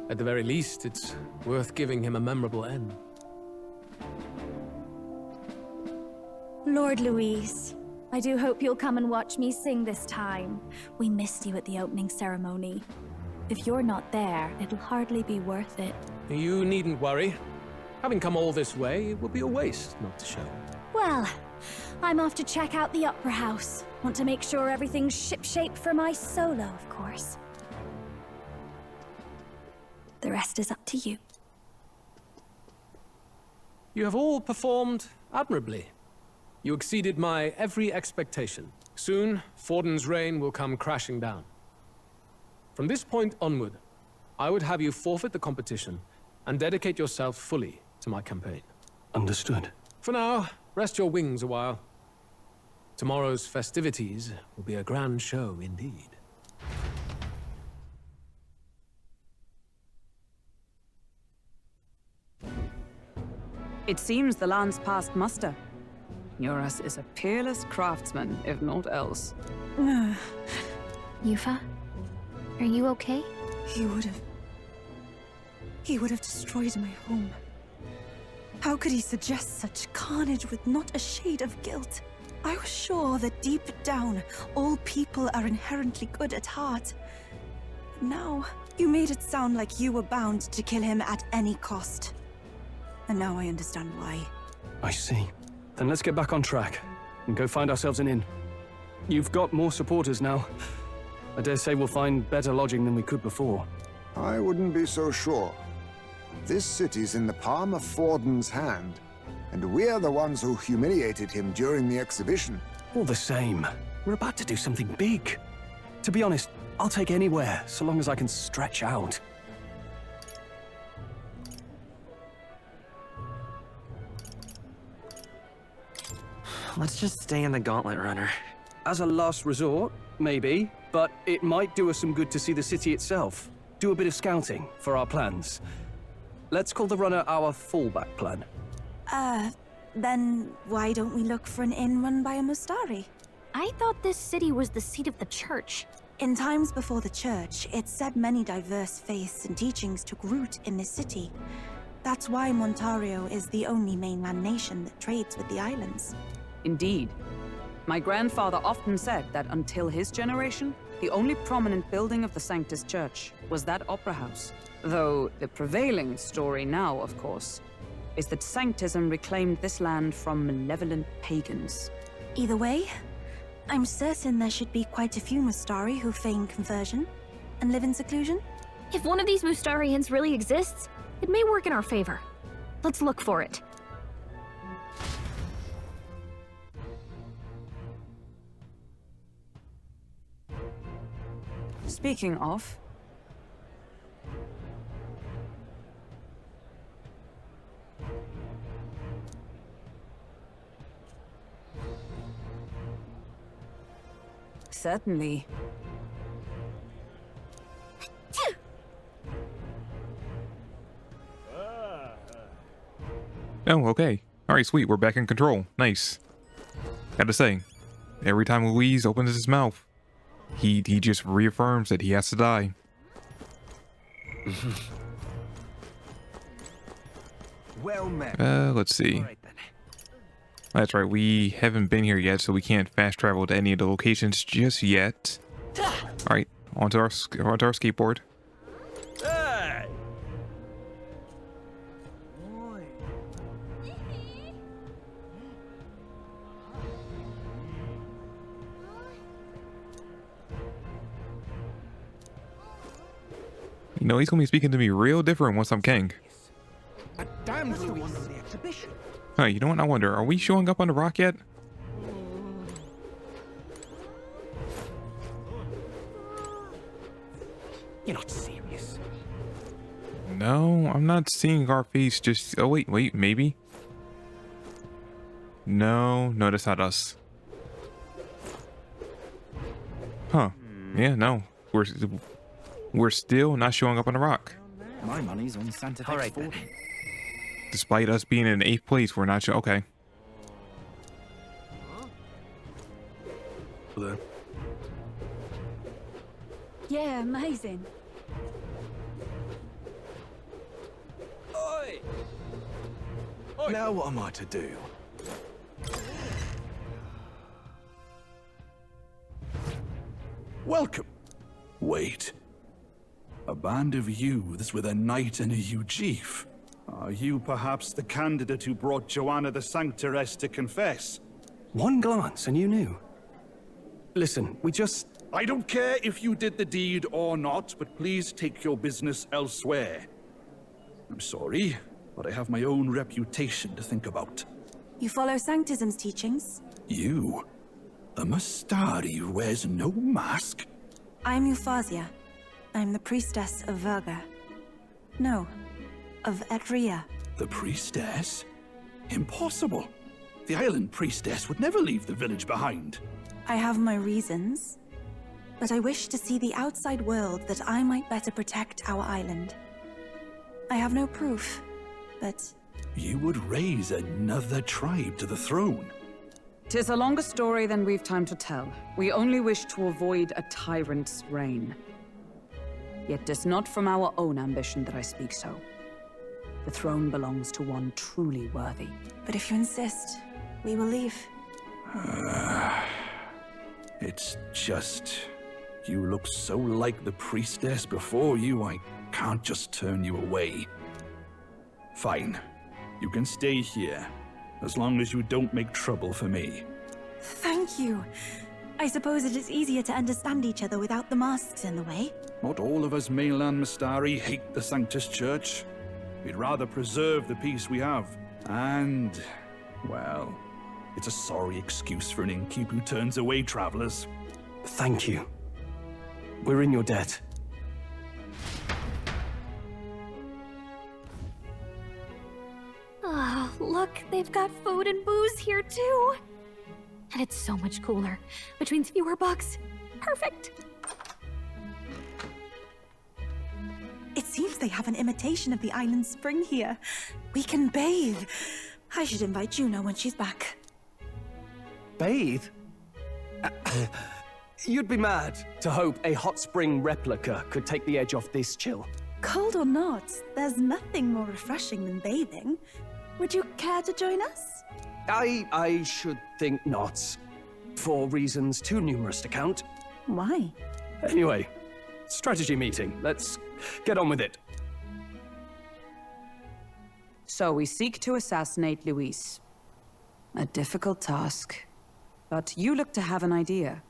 At the very least, it's worth giving him a memorable end. Lord Louise, I do hope you'll come and watch me sing this time. We missed you at the opening ceremony. If you're not there, it'll hardly be worth it. You needn't worry. Having come all this way, it would be a waste not to show. Well, I'm off to check out the Opera House. Want to make sure everything's shipshape for my solo, of course. The rest is up to you. You have all performed admirably. You exceeded my every expectation. Soon, Forden's reign will come crashing down. From this point onward, I would have you forfeit the competition and dedicate yourself fully to my campaign. Understood. For now, rest your wings a while. Tomorrow's festivities will be a grand show indeed. It seems the land's passed muster. Eurus is a peerless craftsman, if not else. Yufa? Are you okay? He would have destroyed my home. How could he suggest such carnage with not a shade of guilt? I was sure that deep down, all people are inherently good at heart. But now, you made it sound like you were bound to kill him at any cost. And now I understand why. I see. Then let's get back on track and go find ourselves an inn. You've got more supporters now. I dare say we'll find better lodging than we could before. I wouldn't be so sure. This city's in the palm of Forden's hand, and we're the ones who humiliated him during the exhibition. All the same, we're about to do something big. To be honest, I'll take anywhere, so long as I can stretch out. Let's just stay in the Gauntlet Runner. As a last resort, maybe, but it might do us some good to see the city itself. Do a bit of scouting for our plans. Let's call the runner our fallback plan. Then why don't we look for an inn run by a Mustari? I thought this city was the seat of the church. In times before the church, it said many diverse faiths and teachings took root in this city. That's why Montario is the only mainland nation that trades with the islands. Indeed. My grandfather often said that until his generation, the only prominent building of the Sanctus Church was that opera house. Though the prevailing story now, of course, is that Sanctism reclaimed this land from malevolent pagans. Either way, I'm certain there should be quite a few Mustari who feign conversion and live in seclusion. If one of these Mustarians really exists, it may work in our favor. Let's look for it. Speaking of... Certainly. Oh, okay. Alright, sweet. We're back in control. Nice. Gotta say, every time Louise opens his mouth, he just reaffirms that he has to die. Well met. Let's see. That's right, we haven't been here yet, so we can't fast travel to any of the locations just yet. Alright, onto our skateboard. Hey! You know, he's gonna be speaking to me real different once I'm king. A damned Louise. The exhibition. Hey, you know what? I wonder, are we showing up on the rock yet? You're not serious. No, I'm not seeing our face. Just oh wait, maybe. No, that's not us. Huh? Yeah, no, we're still not showing up on the rock. My money's on Santa Fe. Right, Despite us being in 8th place, we're not sure. Okay. Yeah, amazing. Oi! Now what am I to do? Welcome. Wait. A band of youths with a knight and a eugif. Are you perhaps the candidate who brought Joanna the Sanctoress to confess? One glance and you knew. Listen, we just... I don't care if you did the deed or not, but please take your business elsewhere. I'm sorry, but I have my own reputation to think about. You follow Sanctism's teachings? You? A Mastari who wears no mask? I'm Euphazia. I'm the priestess of Verga. No, of Edria. The priestess? Impossible. The island priestess would never leave the village behind. I have my reasons, but I wish to see the outside world that I might better protect our island. I have no proof, but... You would raise another tribe to the throne. 'Tis a longer story than we've time to tell. We only wish to avoid a tyrant's reign. Yet 'tis not from our own ambition that I speak so. The throne belongs to one truly worthy. But if you insist, we will leave. It's just... You look so like the priestess before you, I can't just turn you away. Fine. You can stay here, as long as you don't make trouble for me. Thank you. I suppose it is easier to understand each other without the masks in the way. Not all of us mainland Mastari hate the Sanctus Church. We'd rather preserve the peace we have. And, well, it's a sorry excuse for an innkeep who turns away travelers. Thank you. We're in your debt. Oh, look, they've got food and booze here too. And it's so much cooler, which means fewer bugs. Perfect. It seems they have an imitation of the island spring here. We can bathe. I should invite Juno when she's back. Bathe? You'd be mad to hope a hot spring replica could take the edge off this chill. Cold or not, there's nothing more refreshing than bathing. Would you care to join us? I should think not. For reasons too numerous to count. Why? Anyway, strategy meeting. Let's get on with it. So we seek to assassinate Luis. A difficult task. But you look to have an idea.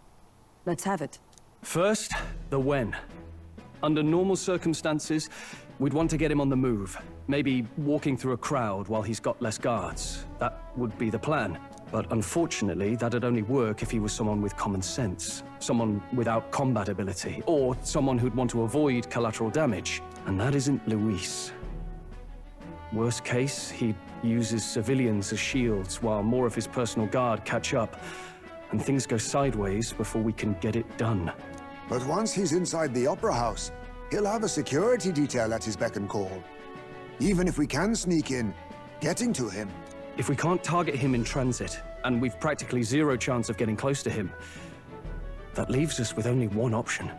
Let's have it. First, the when. Under normal circumstances, we'd want to get him on the move. Maybe walking through a crowd while he's got less guards. That would be the plan. But unfortunately, that'd only work if he was someone with common sense. Someone without combat ability. Or someone who'd want to avoid collateral damage. And that isn't Luis. Worst case, he'd use his civilians as shields while more of his personal guard catch up. And things go sideways before we can get it done. But once he's inside the Opera House, he'll have a security detail at his beck and call. Even if we can sneak in, getting to him. If we can't target him in transit, and we've practically zero chance of getting close to him, that leaves us with only one option.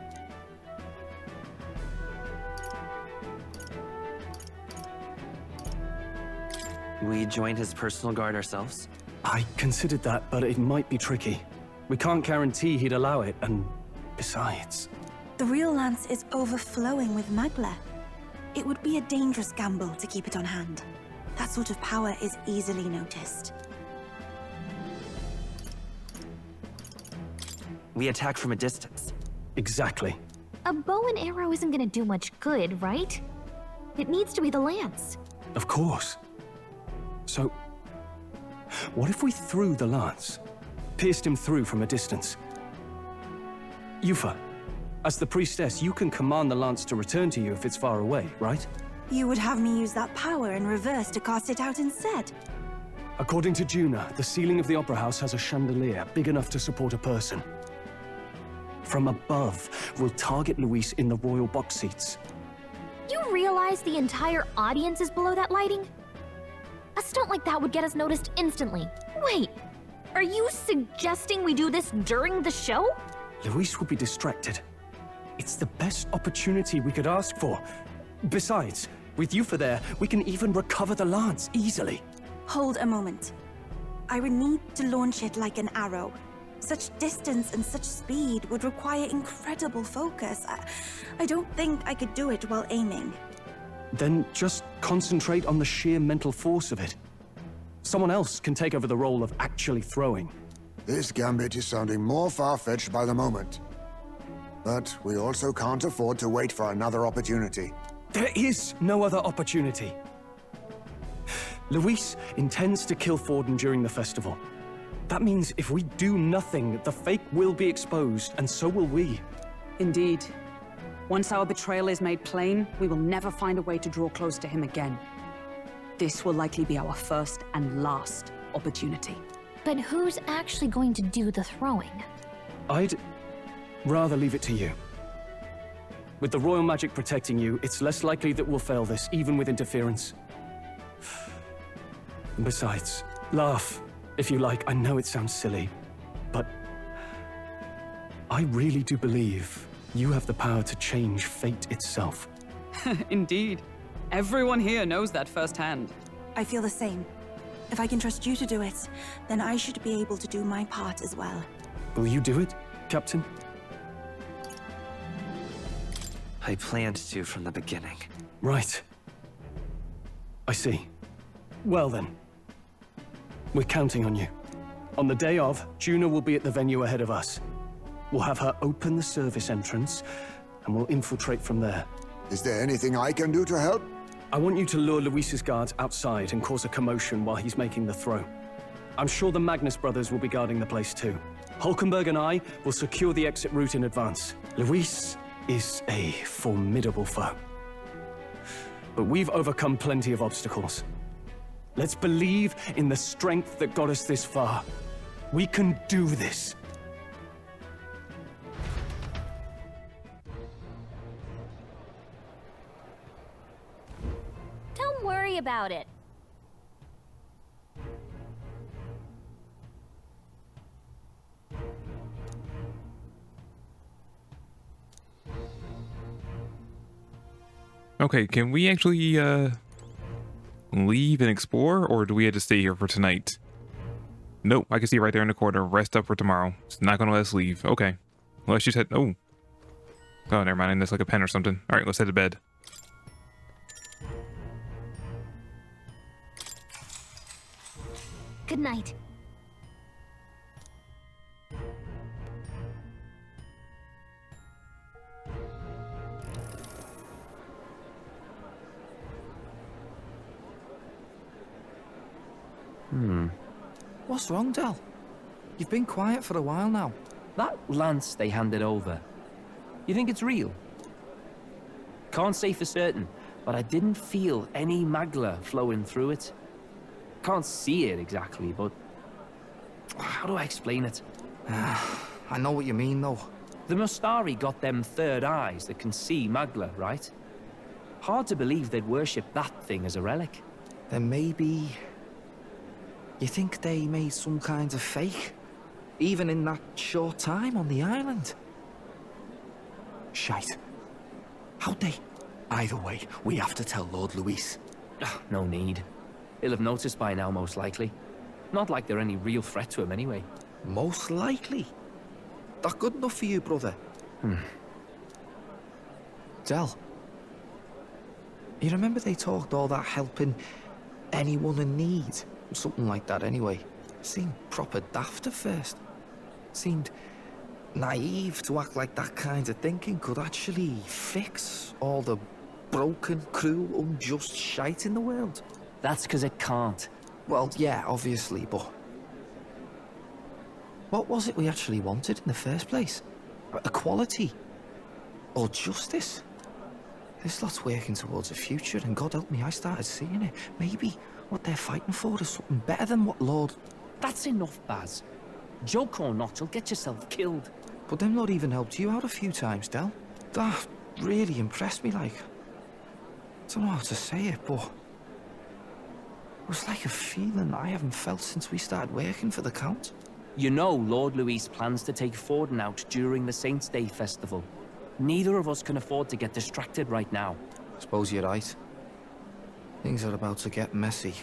We join his personal guard ourselves? I considered that, but it might be tricky. We can't guarantee he'd allow it, and besides... The real lance is overflowing with Magla. It would be a dangerous gamble to keep it on hand. That sort of power is easily noticed. We attack from a distance. Exactly. A bow and arrow isn't gonna do much good, right? It needs to be the lance. Of course. So, what if we threw the lance? Pierced him through from a distance? Yufa, as the priestess, you can command the lance to return to you if it's far away, right? You would have me use that power in reverse to cast it out instead? According to Juna, the ceiling of the Opera House has a chandelier big enough to support a person. From above, we'll target Luis in the royal box seats. You realize the entire audience is below that lighting? A stunt like that would get us noticed instantly. Wait, are you suggesting we do this during the show? Luis will be distracted. It's the best opportunity we could ask for. Besides, with Yufa there, we can even recover the lance easily. Hold a moment. I would need to launch it like an arrow. Such distance and such speed would require incredible focus. I don't think I could do it while aiming. Then just concentrate on the sheer mental force of it. Someone else can take over the role of actually throwing. This gambit is sounding more far-fetched by the moment. But we also can't afford to wait for another opportunity. There is no other opportunity. Luis intends to kill Forden during the festival. That means if we do nothing, the fake will be exposed, and so will we. Indeed. Once our betrayal is made plain, we will never find a way to draw close to him again. This will likely be our first and last opportunity. But who's actually going to do the throwing? I'd rather leave it to you. With the royal magic protecting you, it's less likely that we'll fail this, even with interference. And besides, laugh, if you like. I know it sounds silly, but I really do believe you have the power to change fate itself. Indeed. Everyone here knows that firsthand. I feel the same. If I can trust you to do it, then I should be able to do my part as well. Will you do it, Captain? I planned to from the beginning. Right. I see. Well then. We're counting on you. On the day of, Juna will be at the venue ahead of us. We'll have her open the service entrance, and we'll infiltrate from there. Is there anything I can do to help? I want you to lure Luis's guards outside and cause a commotion while he's making the throw. I'm sure the Magnus brothers will be guarding the place too. Hulkenberg and I will secure the exit route in advance. Luis is a formidable foe. But we've overcome plenty of obstacles. Let's believe in the strength that got us this far. We can do this. Don't worry about it. Okay, can we actually leave and explore, or do we have to stay here for tonight? Nope, I can see right there in the corner. Rest up for tomorrow. It's not gonna let us leave. Okay. Well, let's just head. Oh, never mind. That's like a pen or something. All right, let's head to bed. Good night. What's wrong, Del? You've been quiet for a while now. That lance they handed over, you think it's real? Can't say for certain, but I didn't feel any magla flowing through it. Can't see it exactly, but how do I explain it? I know what you mean, though. The Mustari got them third eyes that can see magla, right? Hard to believe they'd worship that thing as a relic. Then maybe... You think they made some kind of fake? Even in that short time on the island? Shite. How'd they? Either way, we have to tell Lord Luis. No need. He'll have noticed by now, most likely. Not like they're any real threat to him anyway. Most likely? That good enough for you, brother? Del, you remember they talked all that helping anyone in need? Something like that anyway. Seemed proper daft at first. Seemed naive to act like that kind of thinking could actually fix all the broken, cruel, unjust shite in the world. That's because it can't. Well, yeah, obviously, but... What was it we actually wanted in the first place? Equality? Or justice? This lot's working towards a future, and God help me, I started seeing it. Maybe what they're fighting for is something better than what Lord... That's enough, Baz. Joke or not, you'll get yourself killed. But them Lord even helped you out a few times, Del. That really impressed me, like... I don't know how to say it, but... It was like a feeling I haven't felt since we started working for the Count. You know Lord Luis plans to take Forden out during the Saints' Day festival. Neither of us can afford to get distracted right now. Suppose you're right. Things are about to get messy.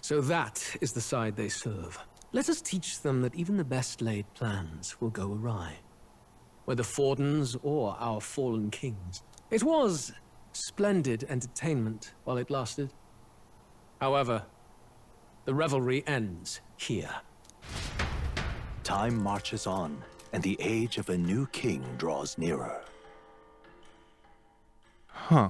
So that is the side they serve. Let us teach them that even the best laid plans will go awry. Whether Forden's or our fallen kings. It was splendid entertainment while it lasted. However, the revelry ends here. Time marches on, and the age of a new king draws nearer. Huh.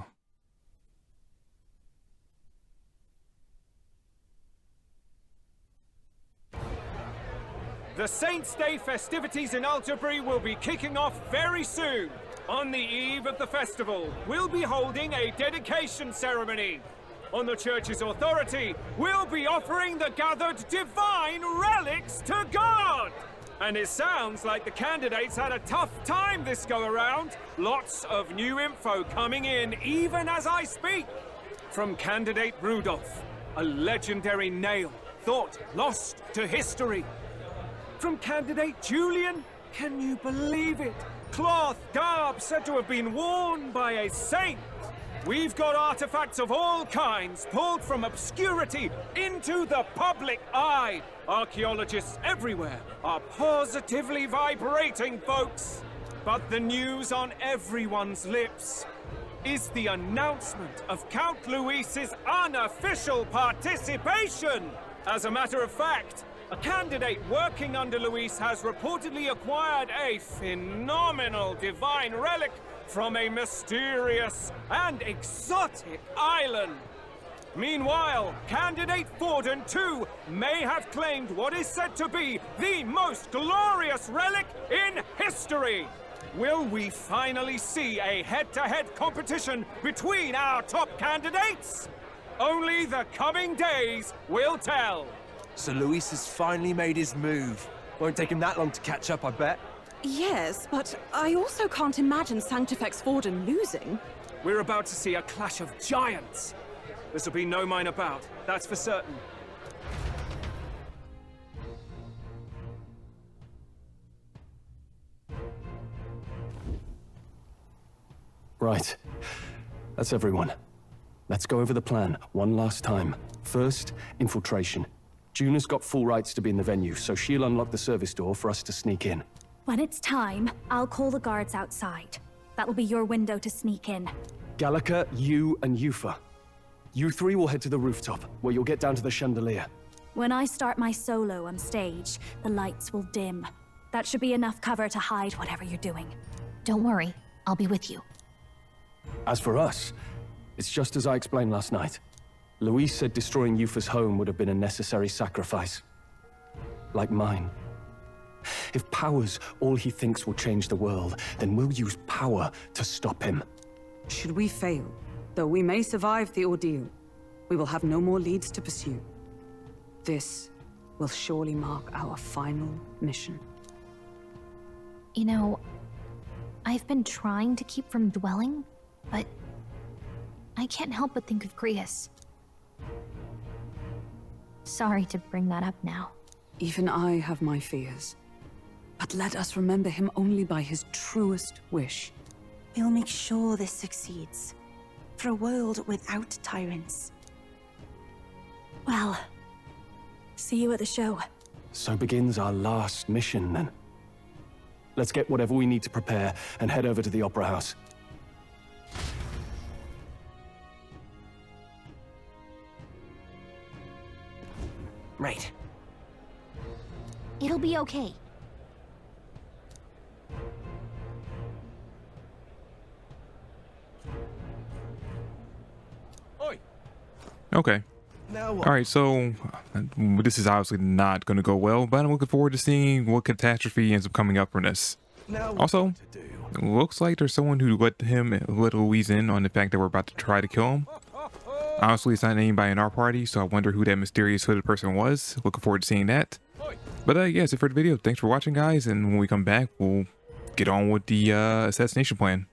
The Saints' Day festivities in Alderbury will be kicking off very soon. On the eve of the festival, we'll be holding a dedication ceremony. On the church's authority, we'll be offering the gathered divine relics to God! And it sounds like the candidates had a tough time this go-around. Lots of new info coming in even as I speak. From candidate Rudolph, a legendary nail, thought lost to history. From candidate Julian, can you believe it? Cloth garb said to have been worn by a saint. We've got artifacts of all kinds pulled from obscurity into the public eye. Archaeologists everywhere are positively vibrating, folks. But the news on everyone's lips is the announcement of Count Luis's unofficial participation. As a matter of fact, a candidate working under Luis has reportedly acquired a phenomenal divine relic from a mysterious and exotic island. Meanwhile, candidate Forden, too, may have claimed what is said to be the most glorious relic in history. Will we finally see a head-to-head competition between our top candidates? Only the coming days will tell. So Luis has finally made his move. Won't take him that long to catch up, I bet. Yes, but I also can't imagine Sanctifex Forden losing. We're about to see a clash of giants. This'll be no minor bout, that's for certain. Right. That's everyone. Let's go over the plan one last time. First, infiltration. Juna's got full rights to be in the venue, so she'll unlock the service door for us to sneak in. When it's time, I'll call the guards outside. That'll be your window to sneak in. Gallica, you, and Yufa. You three will head to the rooftop, where you'll get down to the chandelier. When I start my solo on stage, the lights will dim. That should be enough cover to hide whatever you're doing. Don't worry, I'll be with you. As for us, it's just as I explained last night. Luis said destroying Yufa's home would have been a necessary sacrifice. Like mine. If power's all he thinks will change the world, then we'll use power to stop him. Should we fail, though we may survive the ordeal, we will have no more leads to pursue. This will surely mark our final mission. You know, I've been trying to keep from dwelling, but I can't help but think of Grius. Sorry to bring that up now. Even I have my fears. But let us remember him only by his truest wish. We'll make sure this succeeds. For a world without tyrants. Well, see you at the show. So begins our last mission, then. Let's get whatever we need to prepare and head over to the Opera House. Right. It'll be okay. Okay. All right, so this is obviously not going to go well, but I'm looking forward to seeing what catastrophe ends up coming up from this. Also, it looks like there's someone who let Louise in on the fact that we're about to try to kill him. Honestly, it's not anybody in our party, so I wonder who that mysterious hooded person was. Looking forward to seeing that. But yeah, that's it for the video. Thanks for watching, guys, and when we come back, we'll get on with the assassination plan.